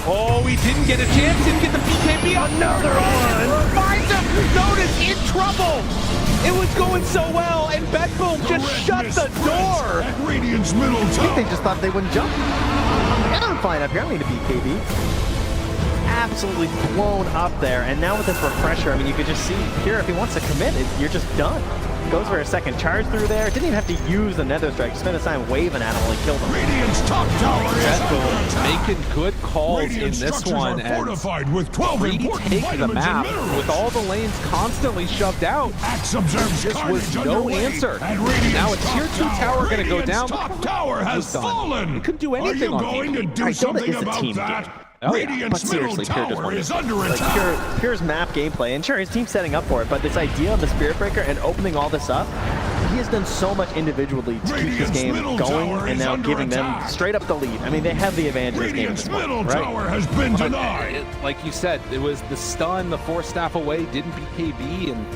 Oh, he didn't get a chance. Didn't get the BKB. Another one. Finds him. Notice in trouble. It was going so well, and BETBOOM just shut the door. At Radiant's middle I think they tower. just thought they wouldn't jump. I'm flying up here. I don't need a BKB. Absolutely blown up there, and now with this Refresher, I mean, you could just see here if he wants to commit, you're just done. Goes for a second charge through there. Didn't even have to use the Nether Strike. Just spent his time waving at him while he killed him. Radiant's top tower is BETBOOM making good calls Radiant in this structures one, are and fortified with 12 important retake the vitamins map and minerals. with all the lanes constantly shoved out. Axe observes Just was carnage no underway, answer. and Radiant's Now a top tier 2 tower going to go Radiant's down. top tower has done. fallen. He couldn't do anything Are on you going VP. to do Dota something is a about team that? game. Oh, yeah. Radiant's But middle seriously, Pure just tower won is it. under Like attack. Pure's map gameplay, and sure, his team's setting up for it, but this idea of the Spirit Breaker and opening all this up, he has done so much individually to keep this Radiant's game middle going, tower and is now under giving attack. them straight up the lead. I mean, they have the advantage in this game at Radiant's this point, middle right? tower has been denied. Like you said, it was the stun, the 4-staff away, didn't BKB, and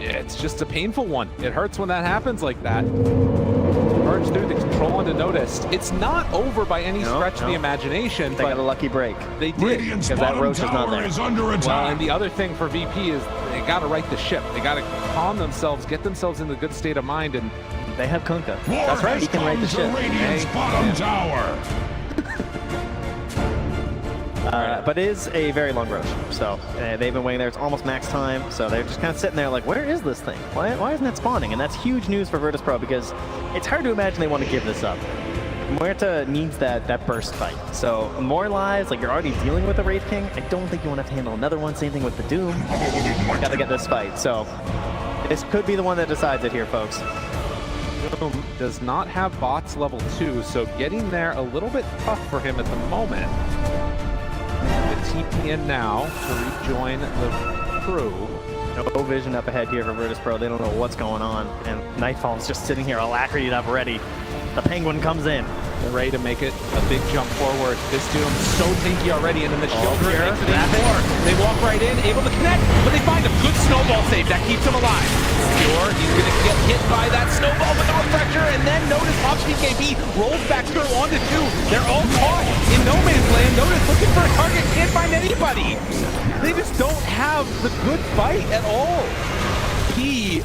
it's just a painful one. It hurts when that happens like that. Merge through the control onto Noticed. It's not over by any stretch of the imagination, They got a lucky break. they did. Radiant's because that bottom Roche is not tower there. is under attack. Well, and the other thing for VP is they got to right the ship. They got to calm themselves, get themselves in a good state of mind, and They have Kunkka. War That's right, he has can right the come to ship. Radiant's bottom tower. But it is a very long Roche, so they've been waiting there. It's almost max time, so they're just kind of sitting there like, where is this thing? Why isn't that spawning? And that's huge news for VIRTUS.PRO because it's hard to imagine they want to give this up. Muerta needs that burst fight. So more lives, like you're already dealing with the Wraith King. I don't think you want to have to handle another one. Same thing with the Doom. Got to get this fight. So this could be the one that decides it here, folks. Boom does not have bots level 2, so getting there a little bit tough for him at the moment. The TP in now to rejoin the crew. No vision up ahead here for VIRTUS.PRO. They don't know what's going on. And Nightfall's just sitting here alacrity up ready. The Penguin comes in. They're ready to make it a big jump forward. This Doom so tanky already, and then the shield here, makes it even more. They walk right in, able to connect, but they find a good snowball save. That keeps him alive. Pure, he's going to get hit by that snowball with the refresher, and then notice pops BKB, rolls back through onto 2. They're all caught in no man's land. Notice looking for a target, can't find anybody. They just don't have the good fight at all. He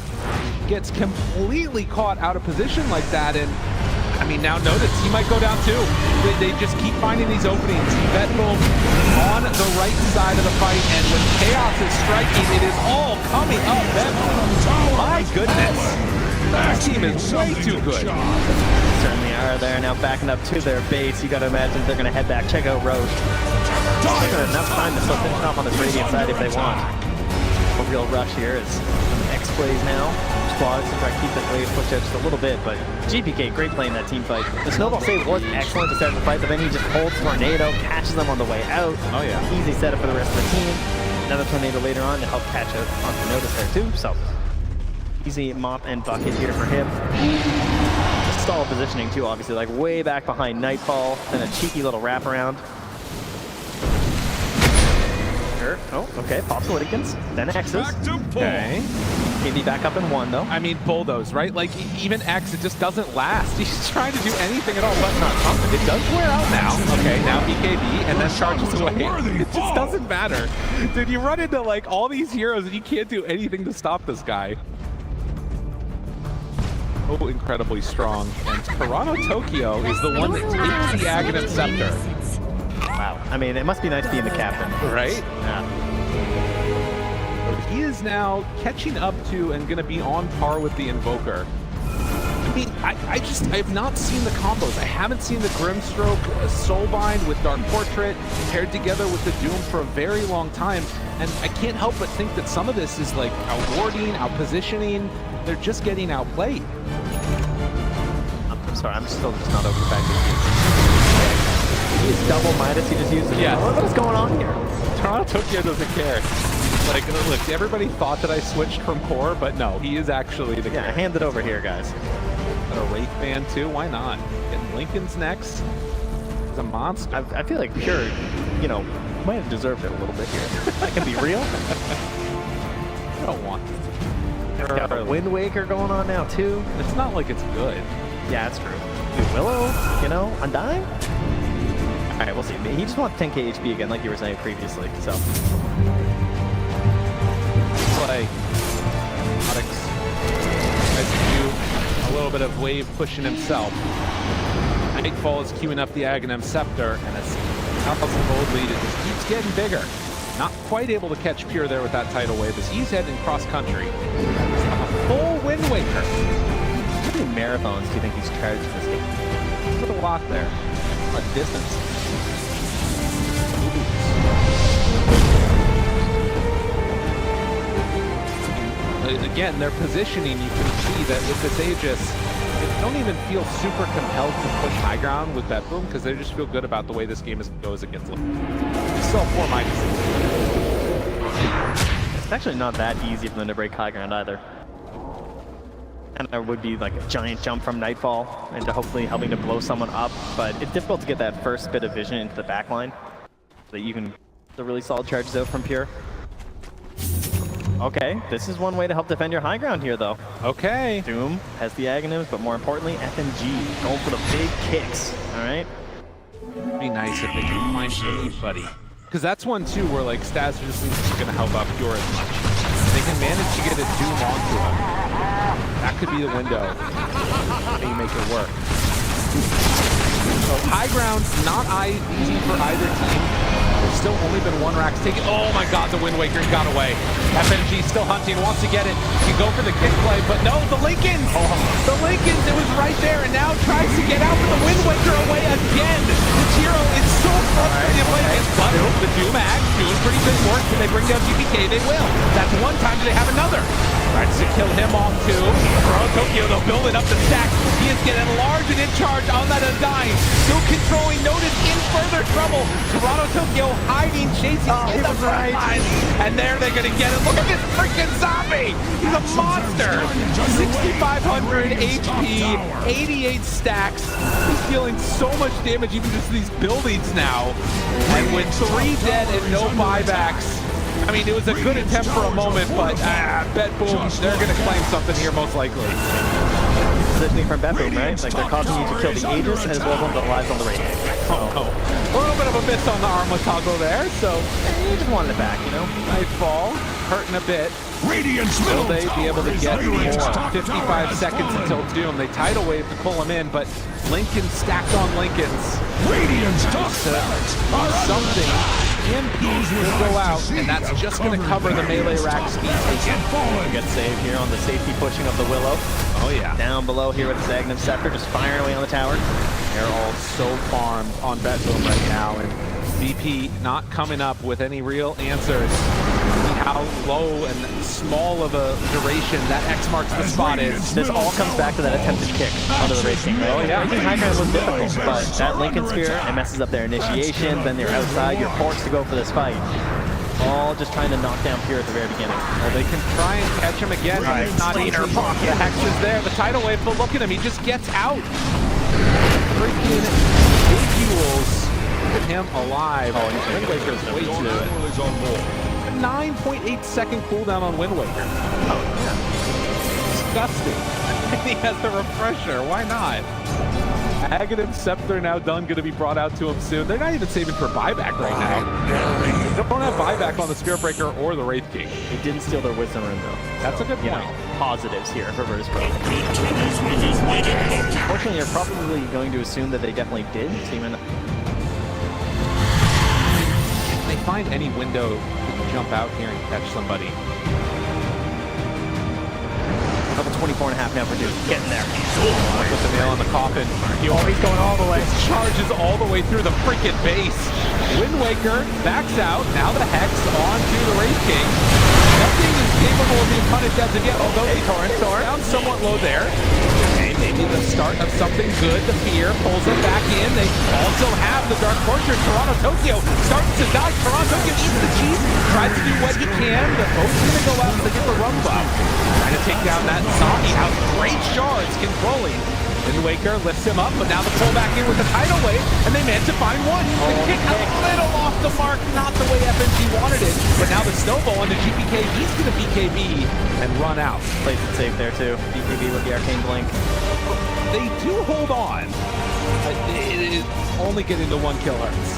gets completely caught out of position like that, and I mean, now notice he might go down too. They just keep finding these openings. BETBOOM on the right side of the fight, and when chaos is striking, it is all coming up. BETBOOM, my goodness, this team is way too good. Certainly are. They're now backing up to their base. You got to imagine they're going to head back. Check out Roche. They've got enough time to still finish off on this Radiant side if they want. A real rush here is X plays now. Squads to try to keep the wave pushed out just a little bit, but GPK, great play in that team fight. The snowball save was excellent to start the fight, but then he just holds Tornado, catches them on the way out. Oh yeah. Easy setup for the rest of the team. Another Tornado later on to help catch out onto Notice there too, so easy mop and bucket here for him. Just stall positioning too, obviously, like way back behind Nightfall, then a cheeky little wraparound. Sure. Oh, okay, pops the Widdicans, then X's. Okay. KB back up in 1 though. I mean, bulldoze, right? Like, even X, it just doesn't last. He's trying to do anything at all, but not something. It does wear out now. Okay, now BKB, and then charges away. It just doesn't matter. Dude, you run into, like, all these heroes, and you can't do anything to stop this guy. Oh, incredibly strong. And 𝐬𝐼𝐼𝐿 is the one that takes the Aghanim Scepter. Wow. I mean, it must be nice being the captain. Right? Yeah. He is now catching up to and going to be on par with the Invoker. I mean, I have not seen the combos. I haven't seen the Grimstroke Soulbind with Dark Portrait paired together with the Doom for a very long time. And I can't help but think that some of this is like outwarding, outpositioning. They're just getting outplayed. I'm sorry, I'm still just not over the fact that he is double Midas. He just used it. Yeah. What is going on here? 𝐬𝐼𝐼𝐿 doesn't care. Like, look, everybody thought that I switched from core, but no, he is actually the Yeah, hand it over here, guys. Got a Wraith fan too, why not? Getting Lincoln's next. He's a monster. I feel like Pure, you know, might have deserved it a little bit here. I can be real. I don't want it. Got a Wind Waker going on now, too. It's not like it's good. Yeah, that's true. Dude, Willow, you know, Undying? All right, we'll see. He just wants 10k HP again, like you were saying previously, so. Play. Onyx tries to do a little bit of wave pushing himself. Nightfall is queuing up the Aghanim Scepter, and a 1,000 gold lead. It just keeps getting bigger. Not quite able to catch Pure there with that tidal wave as he's heading cross country. A full Wind Waker. How many marathons do you think he's charged this game? Put a lot there. A distance. Again, their positioning, you can see that with this Aegis, they don't even feel super compelled to push high ground with BETBOOM because they just feel good about the way this game goes against them. They still have 4 minuses. It's actually not that easy for them to break high ground either. And there would be like a giant jump from Nightfall into hopefully helping to blow someone up, but it's difficult to get that first bit of vision into the back line so that you can the really solid charges out from Pure. Okay, this is one way to help defend your high ground here, though. Okay. Doom has the Aghanims, but more importantly, FNG going for the big kicks. All right. It'd be nice if they can find anybody. Because that's one, too, where, like, Stas just isn't going to help out Pure as much. They can manage to get a Doom onto him. That could be the window. They make it work. So high ground, not easy for either team. There's still only been 1 Rax taken. Oh my god, the Wind Waker's got away. FNG still hunting, wants to get it. You go for the kick play, but no, the Lincolns! The Lincolns, it was right there, and now tries to get out, but the Wind Waker away again. The Tiro is so frustrated playing against, but the Doom Ag doing pretty good work. Can they bring down GPK? They will. That's one time, do they have another? Tries to kill him off too. 𝐬𝐼𝐼𝐿, though, building up the stack. He is getting large and in charge on that Undying. Still controlling, Notice in further trouble. 𝐬𝐼𝐼𝐿 hiding, chasing in the front line. And there they're going to get it. Look at this freaking zombie. He's a monster. 6,500 HP, 88 stacks. He's dealing so much damage even just to these buildings now. And with 3 dead and no buybacks, I mean, it was a good attempt for a moment, but BETBOOM, they're going to claim something here most likely. Positioning from BETBOOM, right? Like they're causing you to kill the Aegis as well as the lives on the radio. A little bit of a miss on the armor toggle there, so You just wanted it back, you know? nice fall, hurting a bit. Radiant's Will middle they be able to get more? 55 seconds down. until Doom. They tidal wave to pull him in, but Lincoln stacked on Lincoln's. Radiant's top To barracks do are something. MP will go out, and that's just going to cover the melee rack speed taken. Good save here on the safety pushing of the Willow. Oh yeah. Down below here with the 𝐍𝐸 Scepter, just firing away on the tower. They're all so farmed on BETBOOM right now, and VP not coming up with any real answers. How low and small of a duration that X marks the spot is. This all comes back to that attempted kick onto the Wraith King, right? Oh, yeah. Breaking high ground was difficult, but that Lincoln Spear, it messes up their initiation, then they're outside, you're forced to go for this fight. All just trying to knock down Pure at the very beginning. Well, they can try and catch him again, but it's not easy. The Hex is there, the tidal wave, but look at him, he just gets out. Freaking visuals with him alive. Oh, and Wind Waker's way Your too good. admiral is on board. 9.8 second cooldown on Wind Waker. Oh, yeah. Disgusting. He has the refresher. Why not? Aghanim Scepter now done. Going to be brought out to him soon. They're not even saving for buyback right now. They don't have buyback on the Spirit Breaker or the Wraith King. They didn't steal their Wisdom Rune, though. That's a good You point. know, positives here for VIRTUS.PRO. Unfortunately, you're probably going to assume that they definitely did. So you might not... They find any window to jump out here and catch somebody. Level 24.5 now for Duke. Getting there. Put the nail in the coffin. He's going all the way. Charges all the way through the freaking base. Wind Waker backs out. Now the Hex onto the Wraith King. Nothing is capable of being punished as of yet, although Hey, Torrent. down somewhat low there. Okay, maybe the start of something good. The Fear pulls them back in. They also have the Dark Fortress. Tokyo starts to die. Tokyo eats the cheese, tries to do what he can. The boat's going to go out to get the run buff. Trying to take down that zombie house. Great shards controlling. Wind Waker lifts him up, but now the pull back in with the tidal wave, and they managed to find one. The kick a little off the mark, not the way FNG wanted it, but now the snowball into GPK, he's going to BKB and run out. Plays it safe there, too. BKB with the Arcane Blink. They do hold on. It is only getting to 1 kill Hurts.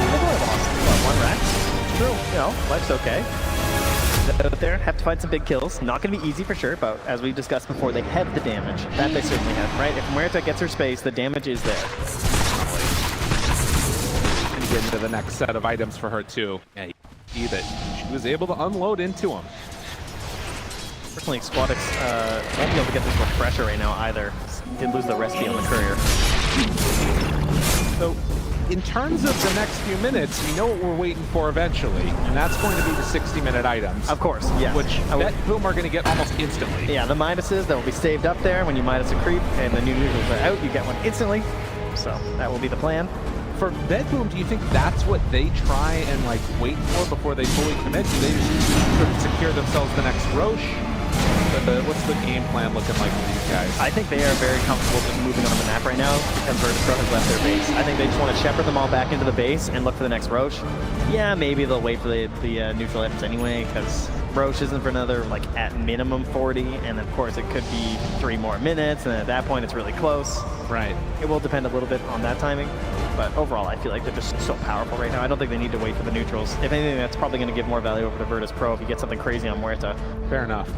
They've only lost, what, 1 Rex? True. You know, life's okay. Out there, have to find some big kills. Not going to be easy for sure, but as we discussed before, they have the damage. That they certainly have, right? If Muerta gets her space, the damage is there. And get into the next set of items for her too. Yeah, you see that she was able to unload into him. Personally, Squadix won't be able to get this refresher right now either. Did lose the recipe on the courier. So, in terms of the next few minutes, we know what we're waiting for eventually, and that's going to be the 60-minute items. Of course, yeah. Which BETBOOM are going to get almost instantly. Yeah, the Midases that will be saved up there when you Midas a creep and the new neutrals are out, you get one instantly. So that will be the plan. For BETBOOM, do you think that's what they try and like wait for before they fully commit? Do they just sort of secure themselves the next Roche? What's the game plan looking like for these guys? I think they are very comfortable just moving on the map right now because VIRTUS.PRO has left their base. I think they just want to shepherd them all back into the base and look for the next Roche. Yeah, maybe they'll wait for the neutral items anyway because Roche isn't for another, like, at minimum 40, and of course it could be 3 more minutes, and at that point it's really close. Right. It will depend a little bit on that timing, but overall I feel like they're just so powerful right now. I don't think they need to wait for the neutrals. If anything, that's probably going to give more value over to VIRTUS.PRO if you get something crazy on Muerta. Fair enough.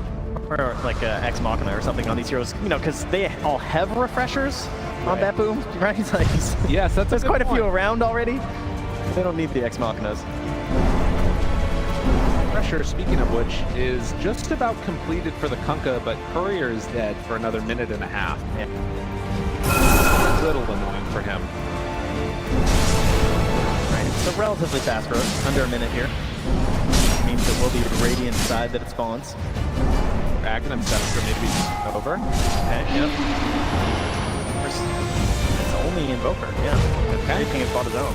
Or like 𝐍𝐸_𝐚çõ𝐞𝐬 or something on these heroes, you know, because they all have refreshers on BETBOOM, right? Like, yes, that's there's quite a few around already. They don't need the 𝐍𝐸_𝐚çõ𝐞𝐬s. Refresher, speaking of which, is just about completed for the Kunkka, but Courier is dead for another 1.5 minutes. Yeah. A little annoying for him. Right, it's a relatively fast road, under 1 minute here. Means it will be the Radiant side that it spawns. Aghanim Scepter maybe over. Okay, yep. It's only Invoker, yeah. Okay. Everything is bought his own.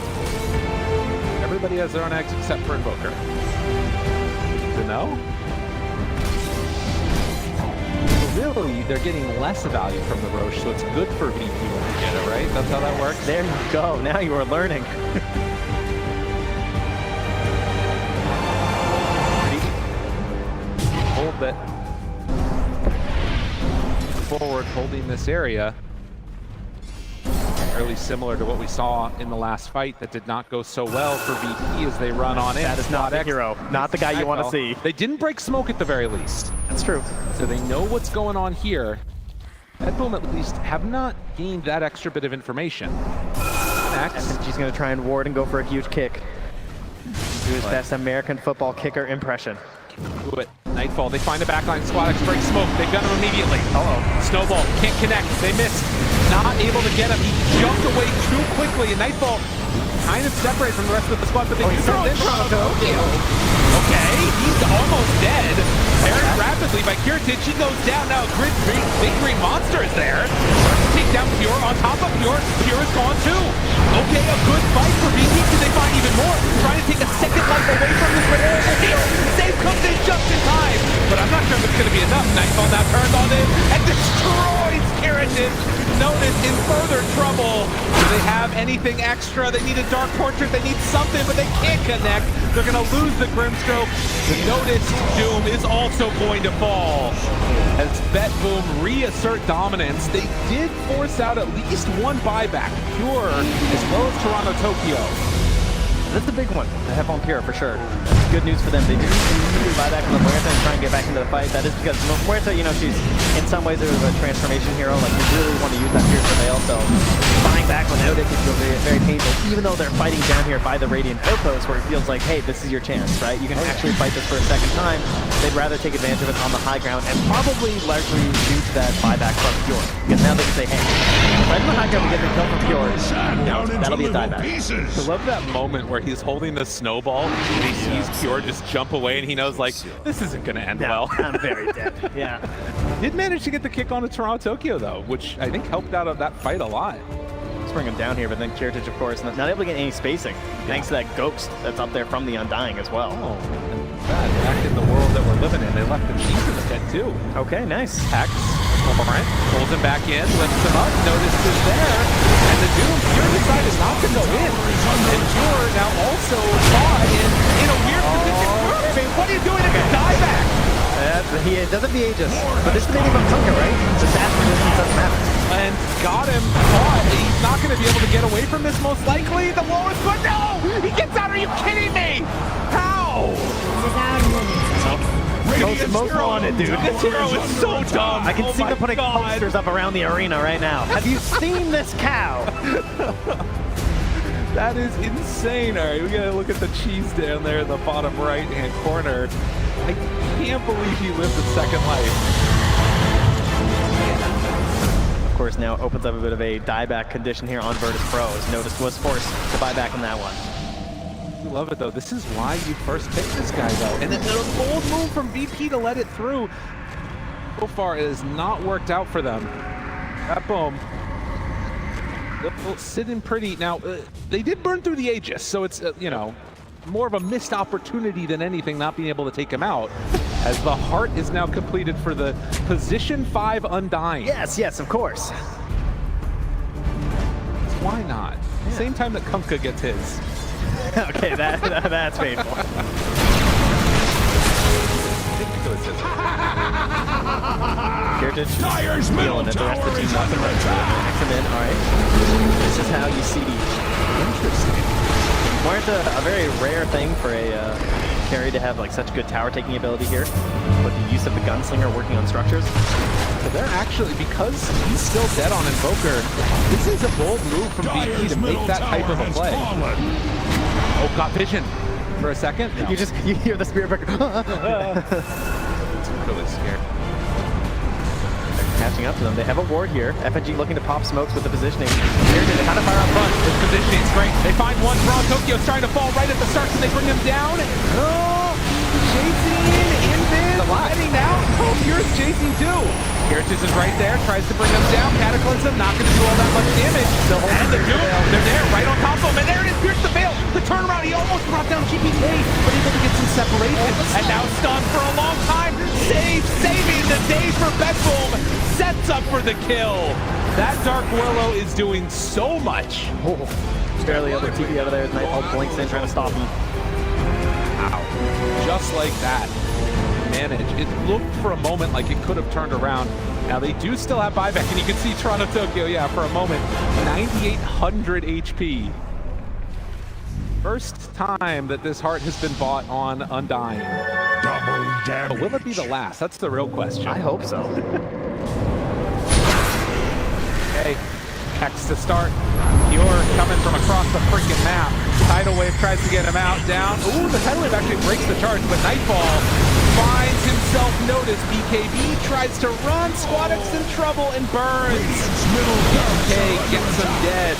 Everybody has their own eggs except for Invoker. To know? So really, they're getting less value from the Roche, so it's good for VP when they get it, right? That's how that works? There you go, now you are learning. forward, holding this area. Fairly similar to what we saw in the last fight that did not go so well for VP as they run on in. That is not the hero, not the guy you want to see. They didn't break smoke at the very least. That's true. So they know what's going on here. BETBOOM at least have not gained that extra bit of information. Next. And she's going to try and ward and go for a huge kick. Do his best American football kicker impression. Do it. Nightfall, they find a backline. Squad X breaks smoke. They've got him immediately. Snowball can't connect. They missed. Not able to get him. He jumped away too quickly, and Nightfall kind of separates from the rest of the squad, but they can throw in Tokyo. Okay, he's almost dead. Very rapidly by 𝐄𝐧𝐯𝐢𝐜𝐚. He goes down now. Big green monster is there. Take down Pure on top of Pure. Pure is gone too. Okay, a good fight for VP. Can they find even more? Trying to take a second life away from this red. Save comes in just in time. But I'm not sure if it's going to be enough. Nightfall now turns on in and destroys 𝐄𝐧𝐶. Notice in further trouble. Do they have anything extra? They need a Dark Portrait. They need something, but they can't connect. They're going to lose the Grimstroke. The Notice Doom is also going to fall. As BETBOOM reassert dominance, they did force out at least one buyback. Pure as well as Toronto Tokyo. That's the big one. I have on Pure for sure. Good news for them. They didn't immediately buy back from the Muerta and try and get back into the fight. That is because Muerta, you know, she's in some ways a transformation hero. Like, you really want to use that Pure Surveil. So buying back without it can feel very, very painful. Even though they're fighting down here by the Radiant outpost, where it feels like, hey, this is your chance, right? You can actually fight this for a second time. They'd rather take advantage of it on the high ground and probably largely due to that buyback from Pure. Because now they can say, hey, right on the high ground, we get the kill from Pure. That'll be a dieback. I love that moment where he's holding the snowball and he sees Pure just jump away and he knows, like, this isn't going to end well. I'm very dead. Yeah. Did manage to get the kick on to Toronto Tokyo, though, which I think helped out of that fight a lot. Let's bring him down here, but then 𝐄𝐧𝐶, of course, not able to get any spacing, thanks to that ghost that's up there from the Undying as well. Oh, and back in the world that we're living in, they left the cheese in the pit, too. Okay, nice. Hex, pulls him back in, lifts him up, Notice is there, and the Doom, Pure decided not to go in. And Pure now also caught in a weird position. What are you doing? It's a dieback! He doesn't the Aegis, but this is the thing about Kunkka, right? The stat resistance doesn't matter. And got him caught. He's not going to be able to get away from this, most likely. The wall is good. No! He gets out. Are you kidding me? How? Most wanted, dude. This hero is so dumb. I can see them putting posters up around the arena right now. Have you seen this cow? That is insane. All right, we got to look at the cheese down there in the bottom right-hand corner. I can't believe he lived a second life. Of course, now opens up a bit of a dieback condition here on VIRTUS.PRO, as Notice was forced to buy back on that one. I love it, though. This is why you first picked this guy, though. And it's a bold move from VP to let it through. So far, it has not worked out for them. BETBOOM, they'll sit in pretty. Now, they did burn through the Aegis, so it's, you know, more of a missed opportunity than anything not being able to take him out, as the heart is now completed for the position 5 Undying. Yes, yes, of course. Why not? Yeah. Same time that 𝐿𝐴𝐿𝐴 gets his. Okay, that's painful. 𝐿𝐴𝐿𝐴 feeling it. The rest of the team nothing right to him in. All right. This is how you see. Interesting. Muerta, a very rare thing for a carry to have like such good tower taking ability here, with the use of the gunslinger working on structures. So they're actually, because he's still dead on Invoker, this is a bold move from VP to make that type of a play. Oh, got vision for a second. No. You hear the Spirit Breaker. It's really scary. Catching up to them. They have a ward here. FNG looking to pop smokes with the positioning. They kind of fire up front. This positioning is great. They find one. Toronto Tokyo's trying to fall right at the start, so they bring him down. Oh, chasing Invis, heading out. Oh, Pure's chasing too. 𝐿𝐴𝐿𝐴 is right there, tries to bring him down. Cataclysm, not going to do all that much damage. And the Doom, they're there, right on top of him. And there it is, Pierce the Veil. The turnaround, he almost brought down GPK, but able to get some separation. And now stunned for a long time. Saving the day for BETBOOM. Sets up for the kill. That Dark Willow is doing so much. Oh, barely able to TP out of there as Nightfall blinks in, trying to stop him. Ow. Just like that. Manage. It looked for a moment like it could have turned around. Now they do still have buyback, and you can see Toronto-Tokyo, yeah, for a moment, 9,800 HP. First time that this heart has been bought on Undying. Double damage. But will it be the last? That's the real question. I hope so. Okay, Hex to start. 𝐿𝐼𝐼 coming from across the freaking map. Tidal Wave tries to get him out, down. Ooh, the Tidal Wave actually breaks the charge, but Nightfall finds himself noticed. BKB tries to run. �svkd in trouble and burns. BK gets him dead.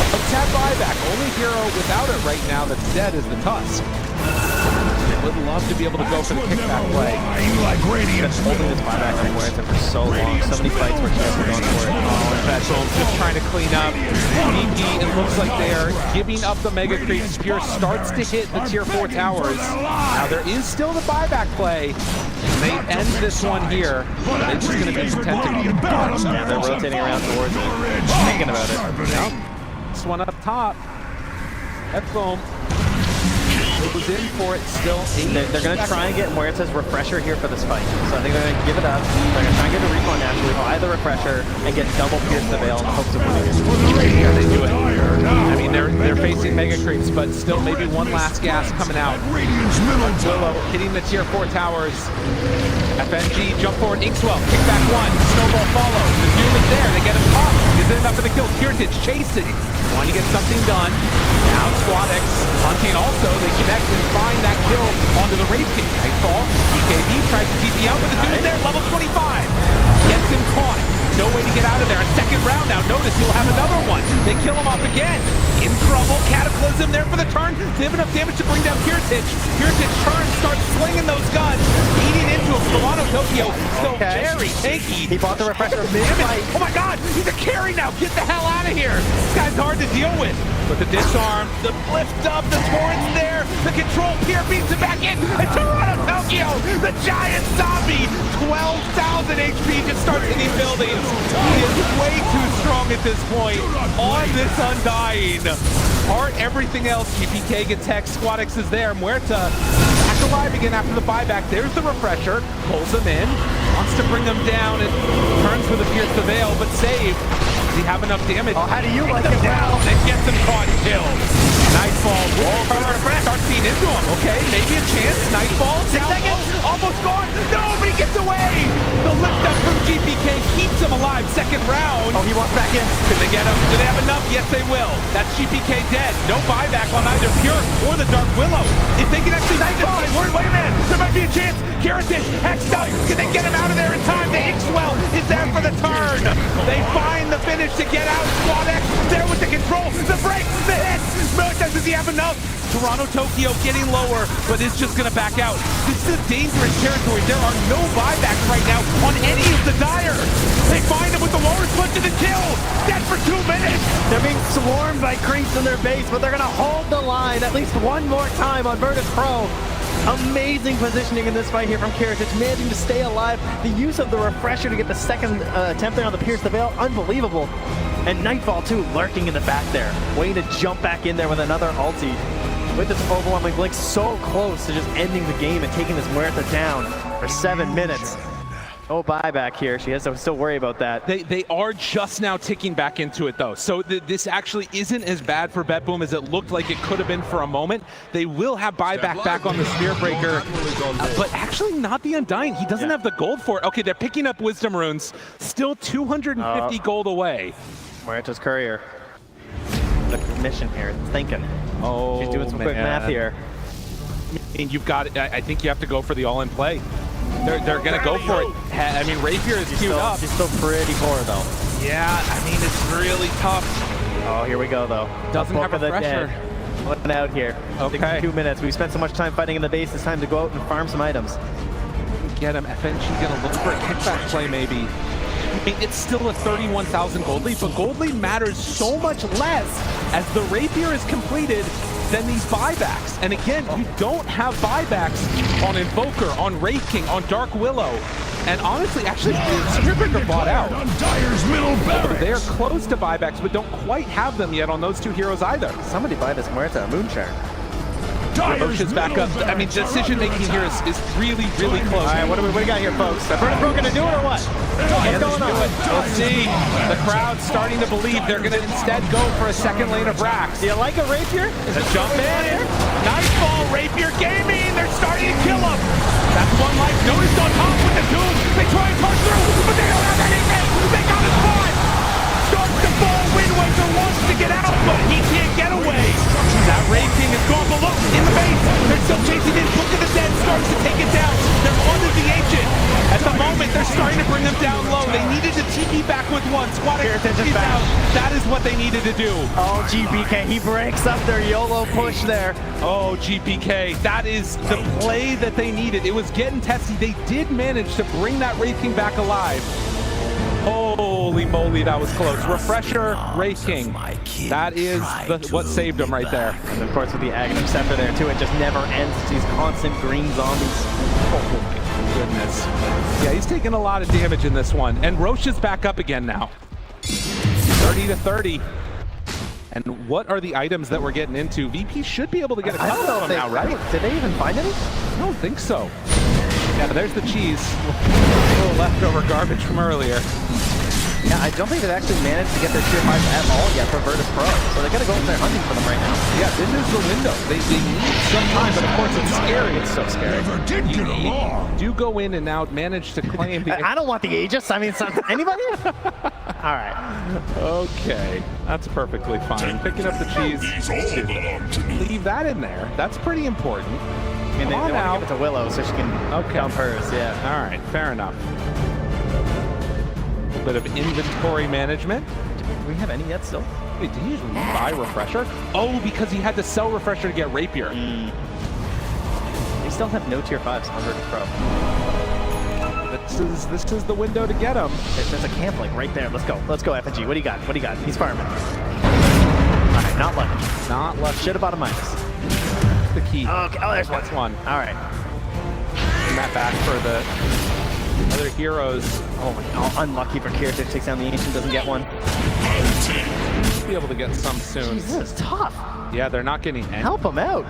A tap buyback. Only hero without it right now that's dead is the Tusk. Would love to be able to go for the kickback play. Like radiance Holding this buyback from Huerta for so long. So many fights where he hasn't gone for it. Oh, Betboom just trying to clean up. BP, it looks like they're giving up the mega creeps. Pure starts to hit the tier 4 towers. Now there is still the buyback play. And they end this one here. They're just going to be content to keep Yeah, they're rotating around towards it. Thinking about it. Yep. This one up top. Betboom was in for it still. They're going to try and get Huerta's refresher here for this fight. So I think they're going to give it up. They're going to try and get a recon naturally, buy the refresher, and get double pierce the veil in the hopes of winning it. Yeah, they do it. I mean, they're facing mega creeps, but still maybe one last gas coming out. Willow hitting the tier 4 towers. FNG jump forward, 𝐿𝐼𝐼𝐼, kickback one, snowball follow. The Doom is there, they get him caught. Is it enough for the kill? 𝐿𝐼𝐼 chasing. Want to get something done. Now �svkd hunting also. They connect and find that kill onto the Wraith King. Nightfall. BKB tries to TP out, but the Doom is there, level 25. Gets him caught. No way to get out of there. A second round now. Notice he'll have another one. They kill him off again. In trouble. Cataclysm there for the turn. They have enough damage to bring down 𝐿𝐼𝐼𝐼. 𝐿𝐼𝐼𝐼 turns, starts slinging those guns. Eating into him. Toronto-Tokyo still very tanky. He bought the refresher mid-fight. Oh my god, he's a carry now. Get the hell out of here. This guy's hard to deal with. But the disarm, the lift up, the torrent's there. The control Pierre beats him back in. And Toronto-Tokyo, the giant zombie, 12,000 HP, just starts hitting buildings. He is way too strong at this point on this Undying. Heart, everything else. GPK gets Hex, �svkd is there. Huerta back alive again after the buyback. There's the refresher, pulls him in, wants to bring him down, and turns with a pierce the veil, but saved. Does he have enough damage? Oh, how do you like him it down now? and gets him caught and killed. Nightfall, starts being into him. Okay, maybe a chance. Nightfall, 6 seconds, almost gone. Nobody gets away. The lift up from GPK keeps him alive. Second round. Oh, he walks back in. Can they get him? Do they have enough? Yes, they will. That's GPK dead. No buyback on either Pure or the Dark Willow. If they can actually Nightfall, wait a minute. There might be a chance. 𝐿𝐼𝐼, Hexed up. Can they get him out of there in time? The 𝐿𝐼𝐼𝐼 is there for the turn. They find the finish to get out. �svkd there with the control, the break, the hit. Does he have enough? Toronto-Tokyo getting lower, but it's just going to back out. This is a dangerous territory. There are no buybacks right now on any of the Dire. They find him with the Walrus Punch and the kill. Dead for 2 minutes. They're being swarmed by creeps in their base, but they're going to hold the line at least one more time on VIRTUS.PRO. Amazing positioning in this fight here from 𝐿𝐼𝐼, managing to stay alive. The use of the refresher to get the second attempt there on the Pierce the Veil, unbelievable. And Nightfall too, lurking in the back there, waiting to jump back in there with another ulti. With this overwhelming blink, so close to just ending the game and taking this Huerta down for 7 minutes. No buyback here. She has to still worry about that. They are just now ticking back into it though. So this actually isn't as bad for BETBOOM as it looked like it could have been for a moment. They will have buyback back on the Spear Breaker, but actually not the Undying. He doesn't have the gold for it. Okay, they're picking up Wisdom Runes. Still 250 gold away. Huerta's courier. The mission here, thinking. Oh, she's doing some quick math here. And you've got, I think you have to go for the all-in play. They're going to go for it. I mean, Rapier is queued up. She's still pretty poor, though. Yeah, I mean, it's really tough. Oh, here we go, though. Doesn't have a pressure. Looking out here. Okay. 2 minutes. We spent so much time fighting in the base. It's time to go out and farm some items. Get him. FNG going to look for a kickback play, maybe. I mean, it's still a 31,000 gold lead, but gold lead matters so much less as the Rapier is completed than these buybacks. And again, you don't have buybacks on Invoker, on Wraith King, on Dark Willow. And honestly, actually, Spear Breaker bought out. They're close to buybacks, but don't quite have them yet on those two heroes either. Somebody buy this Huerta, Moonshine. Roche is back up. I mean, decision making here is really, really close. All right, what do we got here, folks? Is VIRTUS.PRO gonna do it or what? What's going on? We'll see. The crowd's starting to believe they're going to instead go for a second lane of racks. Do you like a rapier? The jump in. Nice ball, Rapier Gaming. They're starting to kill him. That's one life. Noticed on top with the Doom. They try and push through, but they don't have anything. They got his spot. Starts to fall. Wind Waker wants to get out, but he can't get away. That Raid King has gone below in the base. They're still chasing in. Book of the Dead starts to take it down. They're under the Ancient. At the moment, they're starting to bring them down low. They needed to TP back with one. Squad is out. That is what they needed to do. Oh, GPK, he breaks up their YOLO push there. Oh, GPK, that is the play that they needed. It was getting testy. They did manage to bring that Wraith King back alive. Holy moly, that was close. Refresher, Wraith King. That is what saved them right there. And of course with the Aghanim Scepter there too, it just never ends. It's these constant green zombies. Oh my goodness. Yeah, he's taking a lot of damage in this one. And Roche is back up again now. 30-30. And what are the items that we're getting into? VP should be able to get a couple of them now, right? Did they even find any? I don't think so. Yeah, there's the cheese. A little leftover garbage from earlier. Yeah, I don't think they've actually managed to get their tier 5 at all yet for VIRTUS.PRO. So they gotta go up there hunting for them right now. Yeah, this is the window. They need some time, but of course it's scary. It's so scary. Never did get along. Do go in and now manage to claim the... I don't want the Aegis. I mean, anybody? All right. Okay, that's perfectly fine. Picking up the cheese. These all belong to me. Leave that in there. That's pretty important. I mean, they want now. to give it to Willow so she can dump hers, yeah. All right, fair enough. A little bit of inventory management. Do we have any yet still? Wait, did he just buy Refresher? Oh, because he had to sell Refresher to get Rapier. They still have no tier 5s on VIRTUS.PRO. This is the window to get him. There's a camp like right there. Let's go, FNG. What do you got? What do you got? He's fireman. All right, not lucky. Not lucky. Should have bought a minus. The key. Okay, oh, there's That's one. All right. And that back for the other heroes. Oh my god, unlucky for Curta. Takes down the Ancient, doesn't get one. Be able to get some soon. Jesus, this is tough. Yeah, they're not getting any. Help him out.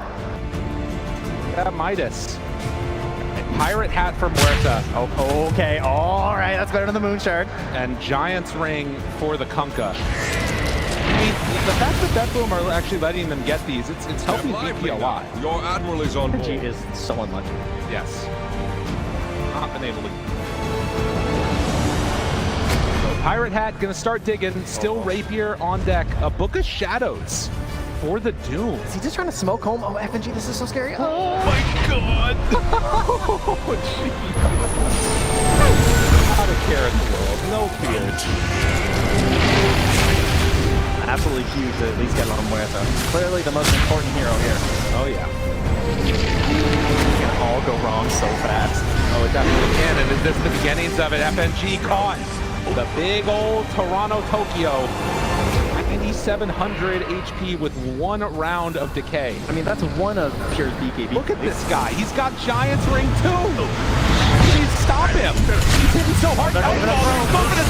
Yeah, Midas. Pirate Hat from Huerta. Oh, okay, all right, that's better than the Moon Shard. And Giant's Ring for the Kunkka. I mean, the fact that BETBOOM are actually letting them get these, it's helping VP a lot. Your admiral is on board. FNG is so unlucky. Yes. Not been able to. So Pirate Hat gonna start digging. Still Rapier on deck. A Book of Shadows for the Doom. Is he just trying to smoke home? Oh, FNG, this is so scary. Oh my god! Oh, jeez. Not a care in the world. No fears. Absolutely huge to at least get on Huerta. Clearly the most important hero here. Oh yeah. It's gonna all go wrong so fast. Oh, it definitely can. And is this the beginnings of it? FNG caught the big old Toronto Tokyo. 9,700 HP with 1 round of decay. I mean, that's one of Pure's BKB. Look at this guy. He's got Giant's Ring too. Please stop him. He's hitting so hard. Going for the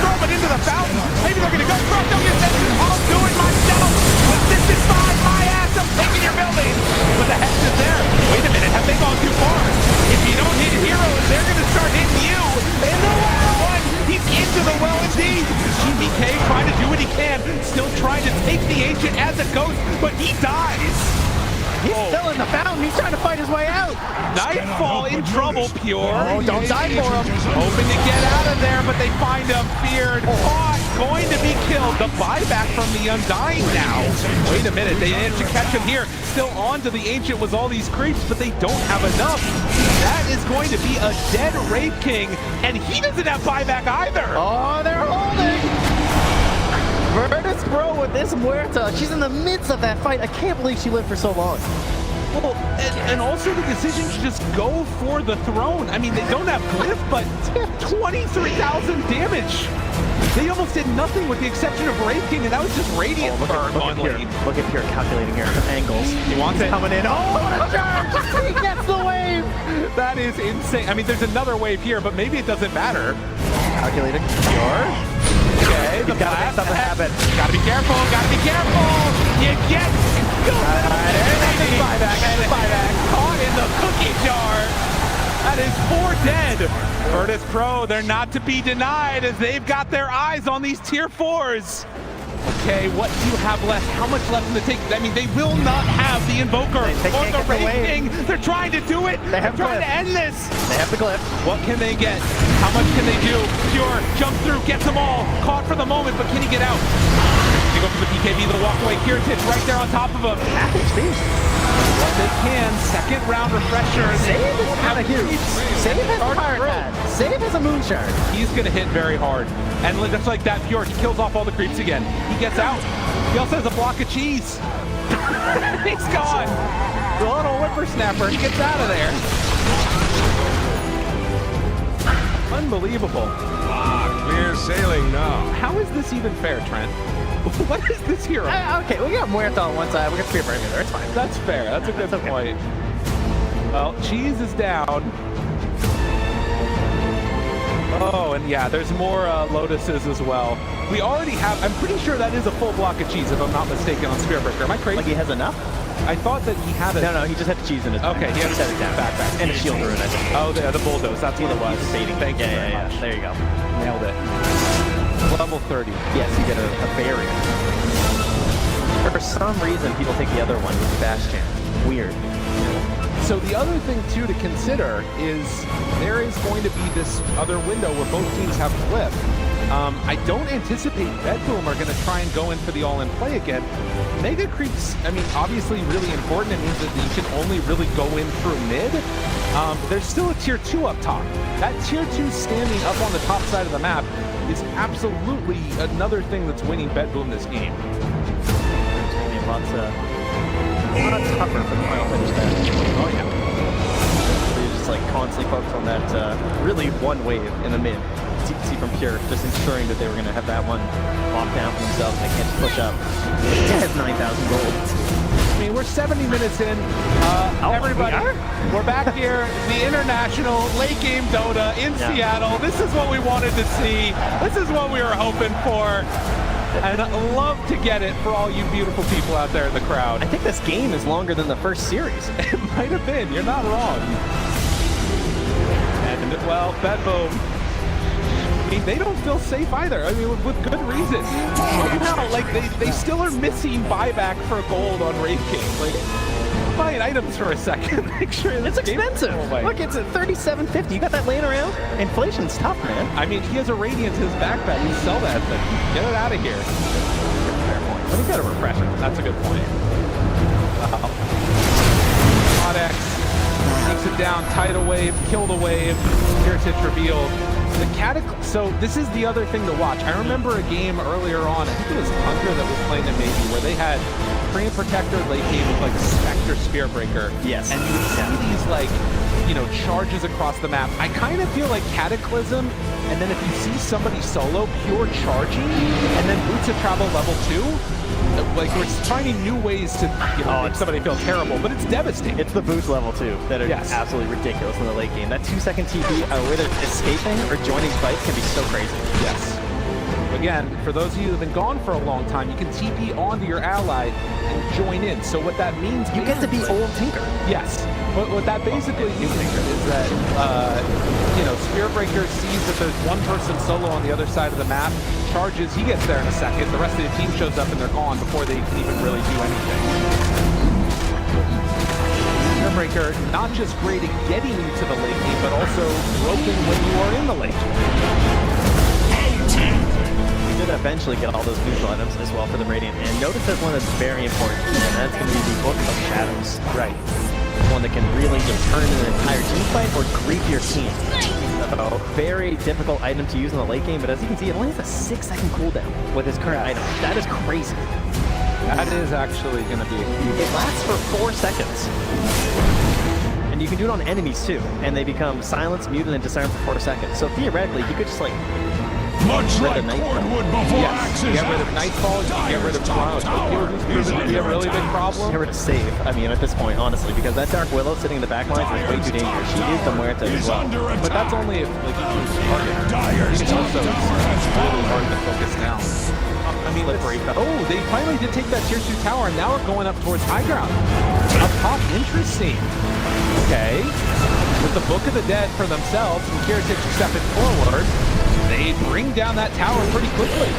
throw, but into the fountain. Maybe they're going to go throw. Don't get that. I'll do it myself. But this is my ass. I'm taking your building. But the hex is there. Wait a minute. Have they gone too far? If you don't hit heroes, they're going to start hitting you. In the well. He's into the well indeed. GPK trying to do what he can. Still trying to take the Ancient as a ghost, but he dies. He's still in the fountain. He's trying to fight his way out. Nightfall in trouble, Pure. Oh, don't die for him. Hoping to get out of there, but they find him. Feared. Caught. Going to be killed. The buyback from the Undying now. Wait a minute. They managed to catch him here. Still on to the Ancient with all these creeps, but they don't have enough. That is going to be a dead Wraith King, and he doesn't have buyback either. Oh, they're holding. VIRTUS.PRO with this Huerta. She's in the midst of that fight. I can't believe she lived for so long. Well, and also the decision to just go for the throne. I mean, they don't have Glyph, but 23,000 damage. They almost did nothing with the exception of Wraith King, and that was just Radiant Burn on lane. Look at Pure calculating here. Angles. He wants it. Coming in. Oh, what a charge! He gets the wave! That is insane. I mean, there's another wave here, but maybe it doesn't matter. Calculating. Pure. Okay, the gotta make something happen. Gotta be careful, gotta be careful! You get Buyback caught in the cookie jar. That is 4 dead. VIRTUS.PRO, they're not to be denied as they've got their eyes on these tier 4s. Okay, what do you have left? How much left in the tank? I mean, they will not have the Invoker or the Wraith King. They're trying to do it. They're trying to end this. They have the glyph. What can they get? How much can they do? Pure jumps through, gets them all. Caught for the moment, but can he get out? They go for the PKB, the walk away. 𝐿𝐼𝐼𝐻 right there on top of him. Half HP. What they can. Second round refresher. Save is kind of huge. Save has a fire pad. Save has a moon shard. He's going to hit very hard. And just like that, Pure, he kills off all the creeps again. He gets out. He also has a block of cheese. He's gone. The little whippersnapper. He gets out of there. Unbelievable. Clear sailing now. How is this even fair, Trent? What is this hero? Okay, we got Muerto on one side. We got Spear Breaker there. It's fine. That's fair. That's a good point. Well, cheese is down. Oh, and yeah, there's more Lotuses as well. We already have, I'm pretty sure that is a full block of cheese, if I'm not mistaken, on Spear Breaker. Am I crazy? Like he has enough? I thought that he had it. No, he just had the cheese in his back. Okay, he had set it down. Back. And a shield rune, I think. Oh, the bulldoze. That's what it was. Thank you very much. There you go. Nailed it. Level 30. Yes, you get a barrier. For some reason, people take the other one with Bastion. Weird. So the other thing, too, to consider is there is going to be this other window where both teams have Glyph. I don't anticipate BETBOOM are going to try and go in for the all-in play again. Mega Creeps, I mean, obviously really important. It means that you can only really go in through mid. There's still a tier 2 up top. That tier 2 standing up on the top side of the map is absolutely another thing that's winning BETBOOM this game. A lot tougher for the final finish there. Oh, yeah. So you're just like constantly focused on that really one wave in the mid. DPC from Pure, just ensuring that they were going to have that one locked down for themselves and they can't just push up. It has 9,000 gold. I mean, we're 70 minutes in. Everybody, we're back here, the international late game Dota in Seattle. This is what we wanted to see. This is what we were hoping for. And I'd love to get it for all you beautiful people out there in the crowd. I think this game is longer than the first series. It might have been. You're not wrong. And, well, BETBOOM, I mean, they don't feel safe either. I mean, with good reason. Somehow, like, they still are missing buyback for gold on Wraith King. Like, buying items for a second. Make sure it's expensive. Look, it's at $37.50. You got that laying around? Inflation's tough, man. I mean, he has a Radiant in his backpack. You sell that thing. Get it out of here. Fair point. But he's got a refresher. That's a good point. Hot X takes it down. Tidal wave. Kill the wave. 𝐿𝐼𝐻 revealed. So this is the other thing to watch. I remember a game earlier on, I think it was Hunter that was playing it maybe, where they had Frame Protector late game with like a Spectre Spear Breaker. Yes. And you would see these like, you know, charges across the map. I kind of feel like Cataclysm, and then if you see somebody solo pure charging, and then Boots of Travel level 2, like we're finding new ways to, you know, make somebody feel terrible, but it's devastating. It's the boost level 2 that are absolutely ridiculous in the late game. That 2-second TP, whether escaping or joining fights, can be so crazy. Yes. Again, for those of you who have been gone for a long time, you can TP onto your ally and join in. So what that means, you get to be old Tinker. Yes. But what that basically means is that, you know, Spear Breaker sees that there's one person solo on the other side of the map, charges, he gets there in a second, the rest of the team shows up and they're gone before they can even really do anything. Spear Breaker, not just great at getting you to the late game, but also broken when you are in the late game. Eventually get all those neutral items as well for the Radiant. And notice there's one that's very important, and that's going to be the Book of Shadows. Right. One that can really determine an entire team fight or grief your team. So, very difficult item to use in the late game, but as you can see, it only has a 6-second cooldown with his current item. That is crazy. That is actually going to be a huge... It lasts for 4 seconds. And you can do it on enemies too, and they become silenced, muted, and disarmed for 4 seconds. So theoretically, you could just like... Much like cordwood before axes get rid of Nightfall, you can get rid of Cloud. Who's proven to be a really big problem? Get rid of Save, I mean, at this point, honestly, because that Dark Willow sitting in the back lines is way too dangerous. She is the Muerta as well. But that's only if, like, you can target her. You can also, it's really hard to focus down. I mean, slippery. oh, they finally did take that tier 2 tower, and now we're going up towards high ground. Up top, interesting. Okay. With the Book of the Dead for themselves, and 𝐿𝐼𝐼𝐼 stepping forward, they bring down that tower pretty quickly.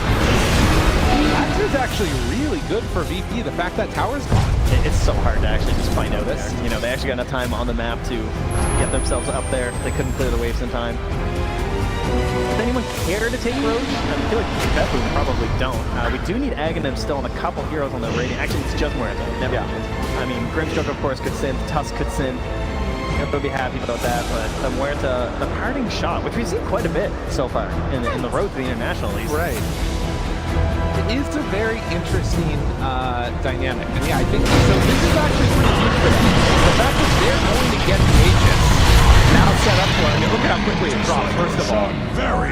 That is actually really good for VP, the fact that tower's gone. It's so hard to actually just find out this. You know, they actually got enough time on the map to get themselves up there. They couldn't clear the waves in time. Does anyone care to take Rogue? I feel like BETBOOM probably don't. We do need Aghanim still on a couple heroes on the rating. Actually, it's just Muerta. Never mind. I mean, Grimstroke, of course, could synth. Tusk could synth. They'll be happy about that, but the Muerta, the parting shot, which we've seen quite a bit so far in the road to the international, at least. Right. It is a very interesting dynamic. And yeah, I think so. This is actually pretty good for them. The fact that they're going to get Aegis now set up for them. Look at how quickly it drops, first of all.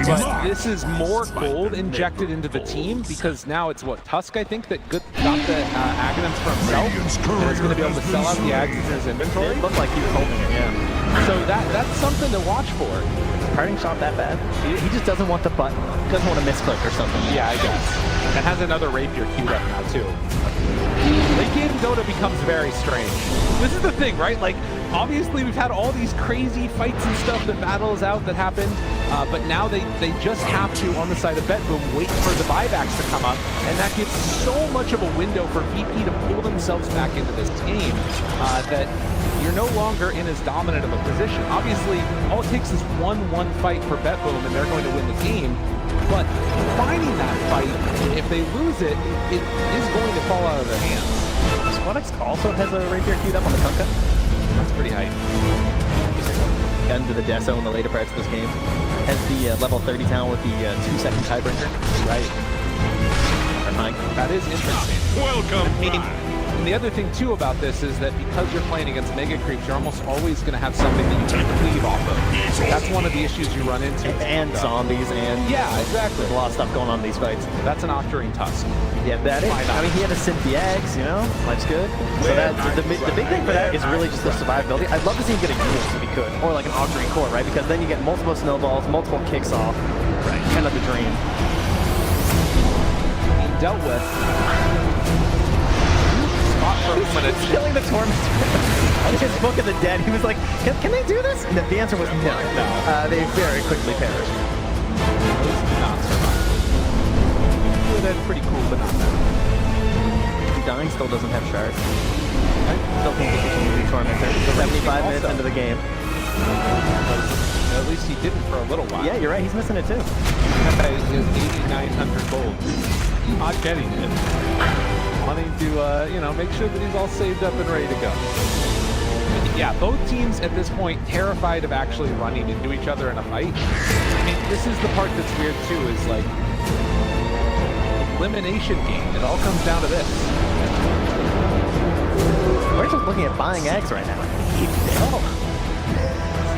But this is more gold injected into the team because now it's what, Tusk, I think, that got the Aghanims for himself. And is going to be able to sell out the Ags in his inventory. It looked like he was holding it, yeah. So that's something to watch for. Parting shot that bad? He just doesn't want the button. Doesn't want to misclick or something. Yeah, I guess. And has another rapier queued up now, too. Late game Dota becomes very strange. This is the thing, right? Like, obviously we've had all these crazy fights and stuff, that battles out that happened, but now they just have to, on the side of BETBOOM, wait for the buybacks to come up, and that gives so much of a window for VP to pull themselves back into this game that you're no longer in as dominant of a position. Obviously, all it takes is one fight for BETBOOM, and they're going to win the game. But finding that fight, if they lose it, it is going to fall out of their hands. Squadx also has a rapier queued up on the Kunkka. That's pretty hype. Got into the Deso in the later parts of this game. Has the level 30 town with the 2-second tiebreaker. Right. That is interesting. Welcome back. And the other thing, too, about this is that because you're playing against mega creeps, you're almost always going to have something that you can cleave off of. That's one of the issues you run into. And zombies, and... Yeah, exactly. There's a lot of stuff going on in these fights. That's an Octarine Tusk. Yeah, that is. I mean, he had to synth the eggs, you know? Life's good. So that, the big thing for that is really just the survivability. I'd love to see him get a Eul's if he could. Or like an Octarine core, right? Because then you get multiple snowballs, multiple kicks off. Right. Kind of the dream. Being dealt with. He's killing the Tormentor. I think his Book of the Dead, he was like, can they do this? And the answer was no. They very quickly perished. Not survive. That's pretty cool, but not that. Dying still doesn't have shards. I still think he can use Tormentor. 75 minutes into the game. At least he didn't for a little while. Yeah, you're right. He's missing it too. He has 8,900 gold. Not getting it. Wanting to, you know, make sure that he's all saved up and ready to go. But yeah, both teams at this point terrified of actually running into each other in a fight. I mean, this is the part that's weird too, is like elimination game. It all comes down to this. We're just looking at buying eggs right now.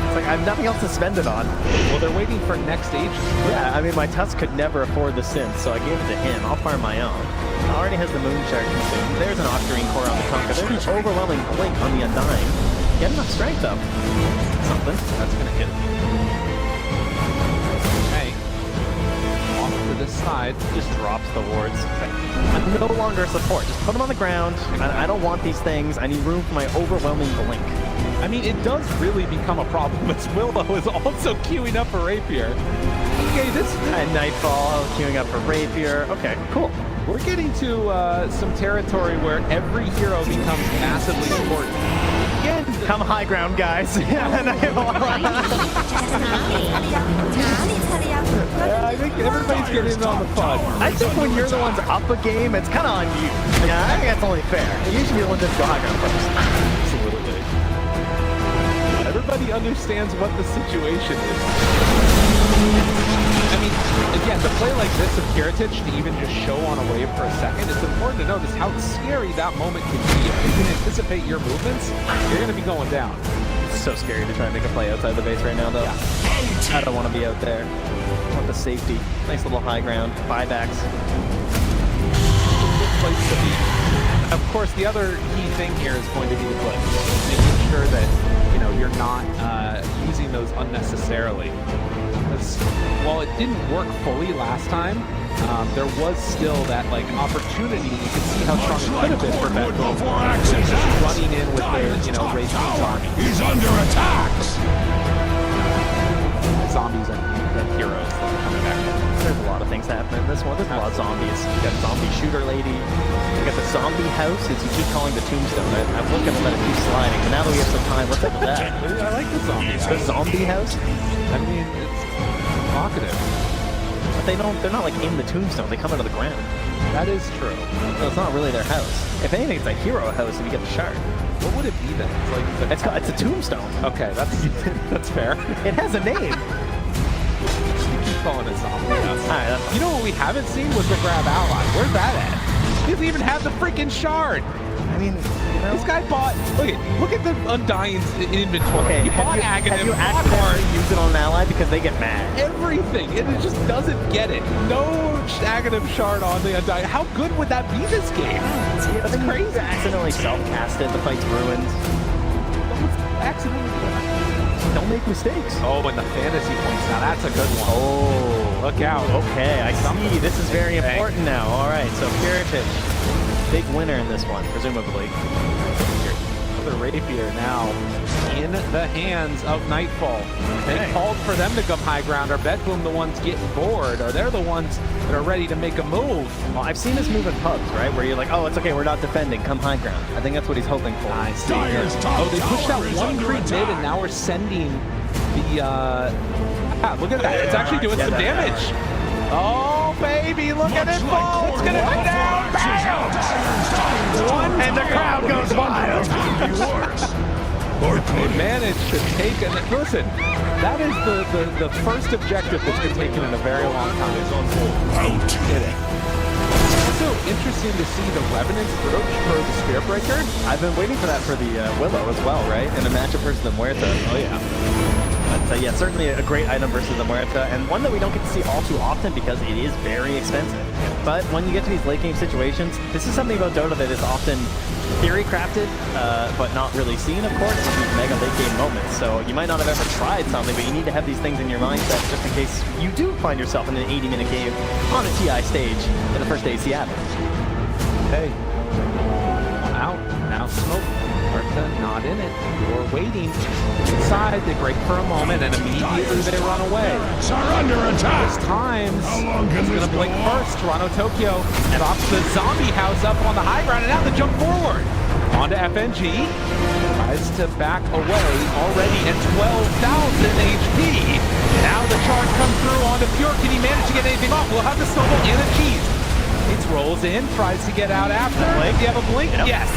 It's like I have nothing else to spend it on. Well, they're waiting for next Aegis. Yeah, I mean, my Tusk could never afford the synth, so I gave it to him. I'll farm my own. Already has the Moon Shard consumed. There's an Octarine core on the Kunkka. There's an overwhelming blink on the Undying. Get enough strength though. Something. That's gonna hit. Okay. Off to this side. Just drops the wards. I'm no longer support. Just put them on the ground. I don't want these things. I need room for my overwhelming blink. I mean, it does really become a problem as Willow is also queuing up for Rapier. Okay, this... And Nightfall, queuing up for Rapier. Okay, cool. We're getting to some territory where every hero becomes massively important. Again, come high ground, guys. I think everybody's getting in on the fun. I think when you're the ones up a game, it's kind of on you. Yeah, I think that's only fair. You should be the one that go high ground first. Absolutely. Everybody understands what the situation is. I mean, again, to play like this of 𝐿𝐼𝐼𝐼 to even just show on a wave for a second, it's important to notice how scary that moment can be. If you can anticipate your movements, you're going to be going down. It's so scary to try and make a play outside the base right now, though. Yeah. I don't want to be out there. I want the safety. Nice little high ground. Buybacks. Good place to be. Of course, the other key thing here is going to be the clips. Making sure that, you know, you're not using those unnecessarily. Because was, while it didn't work fully last time, there was still that like opportunity. You can see how strong it could have been for BETBOOM. Just running in with their, you know, raging army. He's under attack. Zombies and heroes that are coming back. There's a lot of things happening in this one. There's a lot of zombies. You got zombie shooter lady. You got the zombie house. As you keep calling the tombstone. I was gonna let it keep sliding, but now that we have some time, let's look at that. I like the zombie. The zombie house. I mean, it's provocative. But they're not like in the tombstone. They come out of the ground. That is true. So it's not really their house. If anything, it's a hero house if you get the shard. What would it be then? It's like It's a tombstone. okay, that's fair. It has a name. Keep calling it zombie house. Alright, that's You know what we haven't seen was the grab ally. Where's that at? He doesn't even have the freaking shard. I mean, you know, This guy bought. Look at the Undying's inventory. okay, He have bought you Aghanim, bought accidentally Hart, used it on an ally because they get mad? everything, and it just doesn't get it. No Aghanim shard on the Undying. How good would that be this game? That's crazy. Accidentally self-casted, the fight's ruined. Accidentally. Don't make mistakes. Oh, and the fantasy points. Now that's a good one. Oh, Look out. okay, I see. This is very important now. All right, so 𝐿𝐼𝐼𝐼, big winner in this one, presumably. The rapier now in the hands of Nightfall. They Okay. called for them to come high ground. Are BETBOOM the ones getting bored? Or they're the ones that are ready to make a move? Well, I've seen this move in pubs, right? Where you're like, oh, it's okay, we're not defending, come high ground. I think that's what he's hoping for. I see. Dyer's top Oh, they pushed out tower is one under creep mid, attack. and now we're sending the. Look at that! It's actually doing some damage. Oh baby, look at it fall! It's gonna go down! And the crowd goes wild. They managed to take and listen. That is the first objective that's been taken in a very long time. Out. So interesting to see the Revenant's approach for the Spear Breaker. I've been waiting for that for the Willow as well, right? In a matchup versus the Muerta. Oh yeah. But yeah, certainly a great item versus the Muerta, and one that we don't get to see all too often because it is very expensive. But when you get to these late game situations, this is something about Dota that is often theory crafted, but not really seen, of course, in these mega late game moments. So you might not have ever tried something, but you need to have these things in your mindset just in case you do find yourself in an 80-minute game on a TI stage in the first day of Seattle. Hey. Out. Now smoke. Curta not in it. You're waiting inside. They break for a moment and immediately they run away. Are under attack. Times. How long can He's this gonna blink go on? first. Tokyo drops the zombie house up on the high ground and now the jump forward. Onto FNG. Tries to back away. Already at 12,000 HP. Now the charge comes through onto Pure. Can he manage to get anything off? We'll have the snowball and a cheese. It rolls in, tries to get out after. Blink. Do you have a blink? Yep. Yes.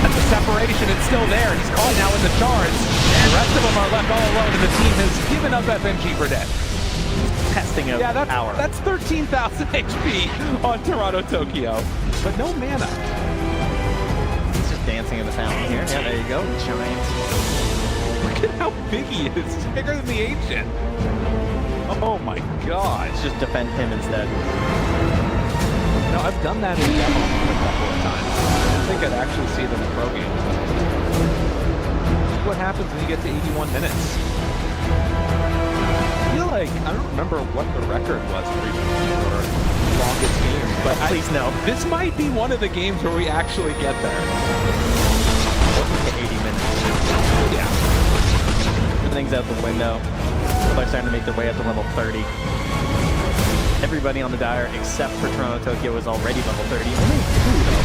That's the separation. It's still there. He's caught now in the charge. The rest of them are left all alone, and the team has given up FNG for dead. Testing of power. That's 13,000 HP on Tokyo, but no mana. He's just dancing in the fountain here. Yeah, there you go. Giant. Look at how big he is. He's bigger than the Ancient. Oh my god. Let's just defend him instead. No, I've done that in demo a couple of times. I think I'd actually see them in pro games. What happens when you get to 81 minutes? I feel like, I don't remember what the record was for longest games, but Please no. This might be one of the games where we actually get there. 80 minutes. Yeah. Everything's out the window. People are starting to make their way up to level 30. Everybody on the Dire except for Tokyo is already level 30. Only two though.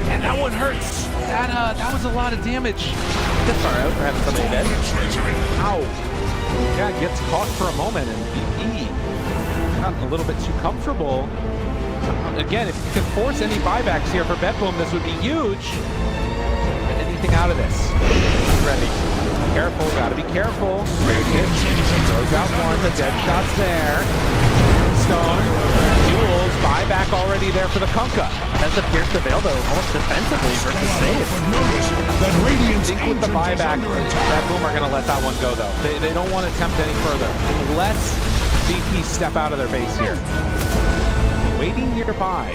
And that one hurts. That was a lot of damage. This far out for having somebody dead. Ow. Yeah, gets caught for a moment, and BP got a little bit too comfortable. Again, if you can force any buybacks here for BETBOOM, this would be huge. Get anything out of this. Ready. Careful, gotta be careful. Throws out one, the dead shot's there. Stone, duels, buyback already there for the Kunkka. Has to pierce the veil though, almost defensively versus save. I think with the buyback, BETBOOM are gonna let that one go though. They don't want to attempt any further. Unless VP step out of their base here. Waiting nearby.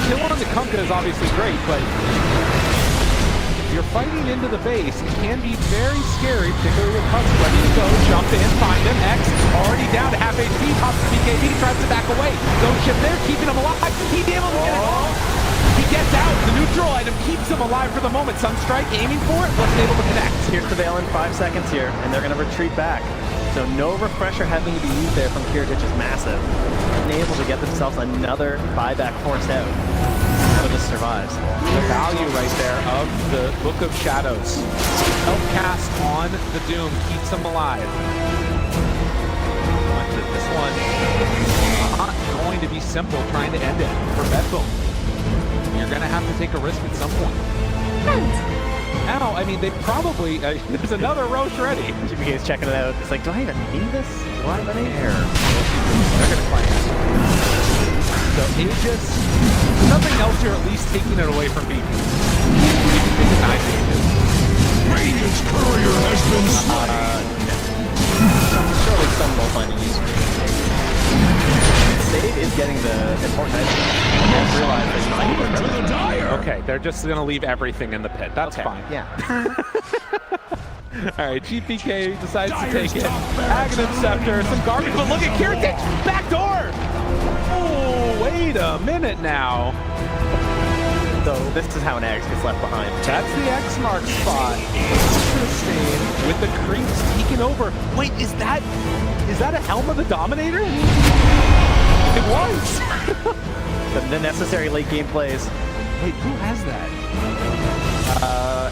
Kill on the Kunkka is obviously great, but you're fighting into the base, it can be very scary, particularly with Tusk ready to go, jump in, find him. X already down to half HP, pops the BKB, tries to back away. Don't ship there, keeping him alive. He's able to get it. He gets out, the neutral item keeps him alive for the moment. Sunstrike aiming for it, wasn't able to connect. Here's the Veil in 5 seconds here, and they're going to retreat back. So no refresher having to be used there from 𝐿𝐼𝐻 is massive. And able to get themselves another buyback forced out. So this survives. The value right there of the Book of Shadows. Help cast on the Doom keeps him alive. This one not going to be simple trying to end it for BETBOOM. You're going to have to take a risk at some point. Now, I mean, they probably... there's another Roche ready. GPK is checking it out. It's like, do I even need this? Do I have any? They're going to find it. So Aegis, nothing else, you're at least taking it away from BP. Radiant's courier has been slain. Surely some will find a use for it. Save is getting the important item. I just realized To the dire. Okay, they're just going to leave everything in the pit. That's fine. Yeah. All right, GPK decides to take it. Aghanim Scepter, some garbage, but look at 𝐿𝐼𝐻! Back door! Oh, wait a minute now. So this is how an Axe gets left behind. That's the X mark spot. Interesting. With the creeps taking over. Wait, is that a Helm of the Dominator? It was. The necessary late game plays. Wait, who has that?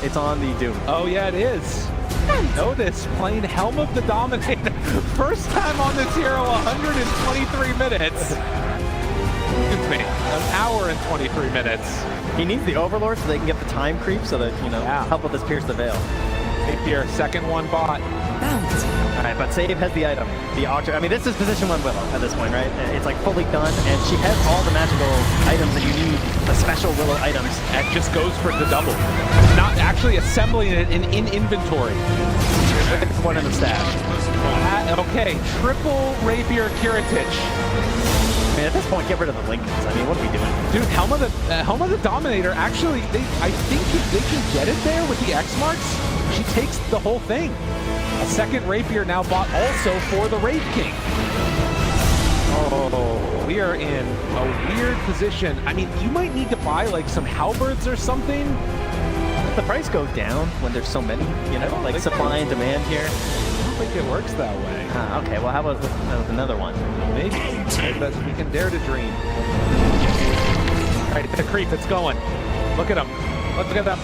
It's on the Doom. Oh yeah, it is. Notice playing Helm of the Dominator. First time on this hero, 123 minutes. Excuse me, an hour and 23 minutes. He needs the Overlord so they can get the time creep so that, you know, help with this Pierce the Veil. Here, second one bot. Alright, but Save has the item. The Archer. I mean, this is position 1 Willow at this point, right? It's like fully done, and she has all the magical items that you need, the special Willow items. That just goes for the double. Not actually assembling it in inventory. Look at this one in the stash. Okay, triple Rapier 𝐿𝐼𝐻. I mean, at this point, get rid of the Lincolns. I mean, what are we doing? Dude, Helm of the Dominator, actually, I think if they can get it there with the X marks, she takes the whole thing. A second Rapier now bought also for the Wraith King. Oh, we are in a weird position. I mean, you might need to buy like some halberds or something. The price goes down when there's so many, you know, like supply and demand here. I don't think it works that way. Okay, well, how about with another one? Maybe. We can dare to dream. All right, the creep, it's going. Look at them. Look at them.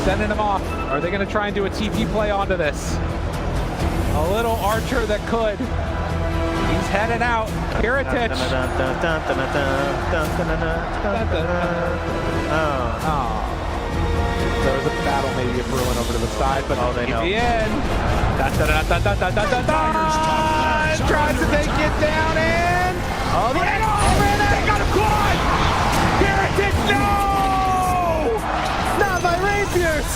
Sending them off. Are they going to try and do a TP play onto this? A little Archer that could. He's headed out. 𝐿𝐼𝐻. Oh. There was a battle maybe of brewing over to the side, but they know. in the end. Tries to take it down and... Oh, the end! They got him caught! 𝐿𝐼𝐻, no! Not my rapiers!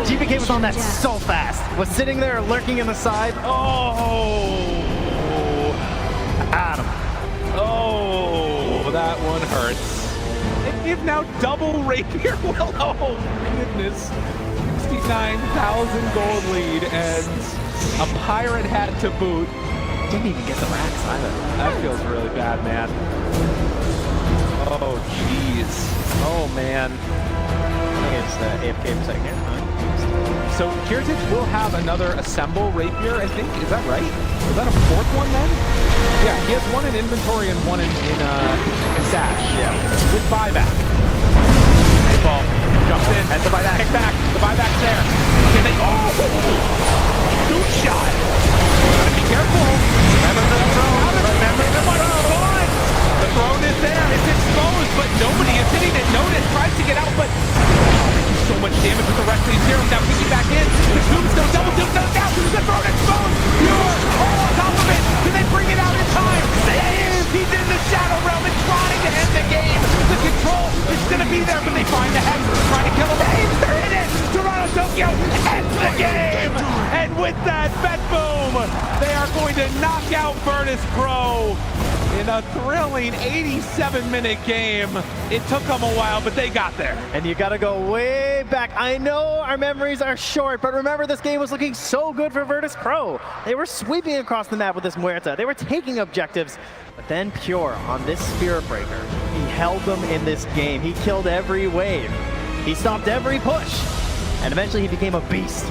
GPK was on that so fast. Was sitting there lurking in the side. Oh! Adam. Oh, that one hurts. They've now double Rapier Willow. Oh, goodness. 69,000 gold lead and a pirate hat to boot. Didn't even get the racks either. That feels really bad, man. Oh, jeez. Oh, man. I think it's AFK for a second here. So 𝐿𝐼𝐻 will have another Assemble Rapier, I think. Is that right? Is that a fourth one then? Yeah, he has one in inventory and one in stash. Yeah. With buyback. Ball jumps in. That's the buyback. Kick back. The buyback's there. Can they? Oh! Dude shot. Gotta be careful. Remember the throne. Remember the throne. The throne is there. It's exposed, but nobody is hitting it. Notice tries to get out, but so much damage with the rest of these heroes. Now picking back in. The tombstone double tombstone down. The throne exposed. You're all on top of it. Can they bring it out in time? He's in the Shadow Realm and trying to end the game. The control is going to be there, but they find the hex. Trying to kill him. They're in it. Dota2 ends the game. And with that, BETBOOM, they are going to knock out VIRTUS.PRO in a thrilling 87-minute game. It took them a while, but they got there. And you gotta go way back. I know our memories are short, but remember this game was looking so good for VIRTUS.PRO. They were sweeping across the map with this Muerta. They were taking objectives, but then Pure on this Spirit Breaker, he held them in this game. He killed every wave. He stopped every push. And eventually he became a beast.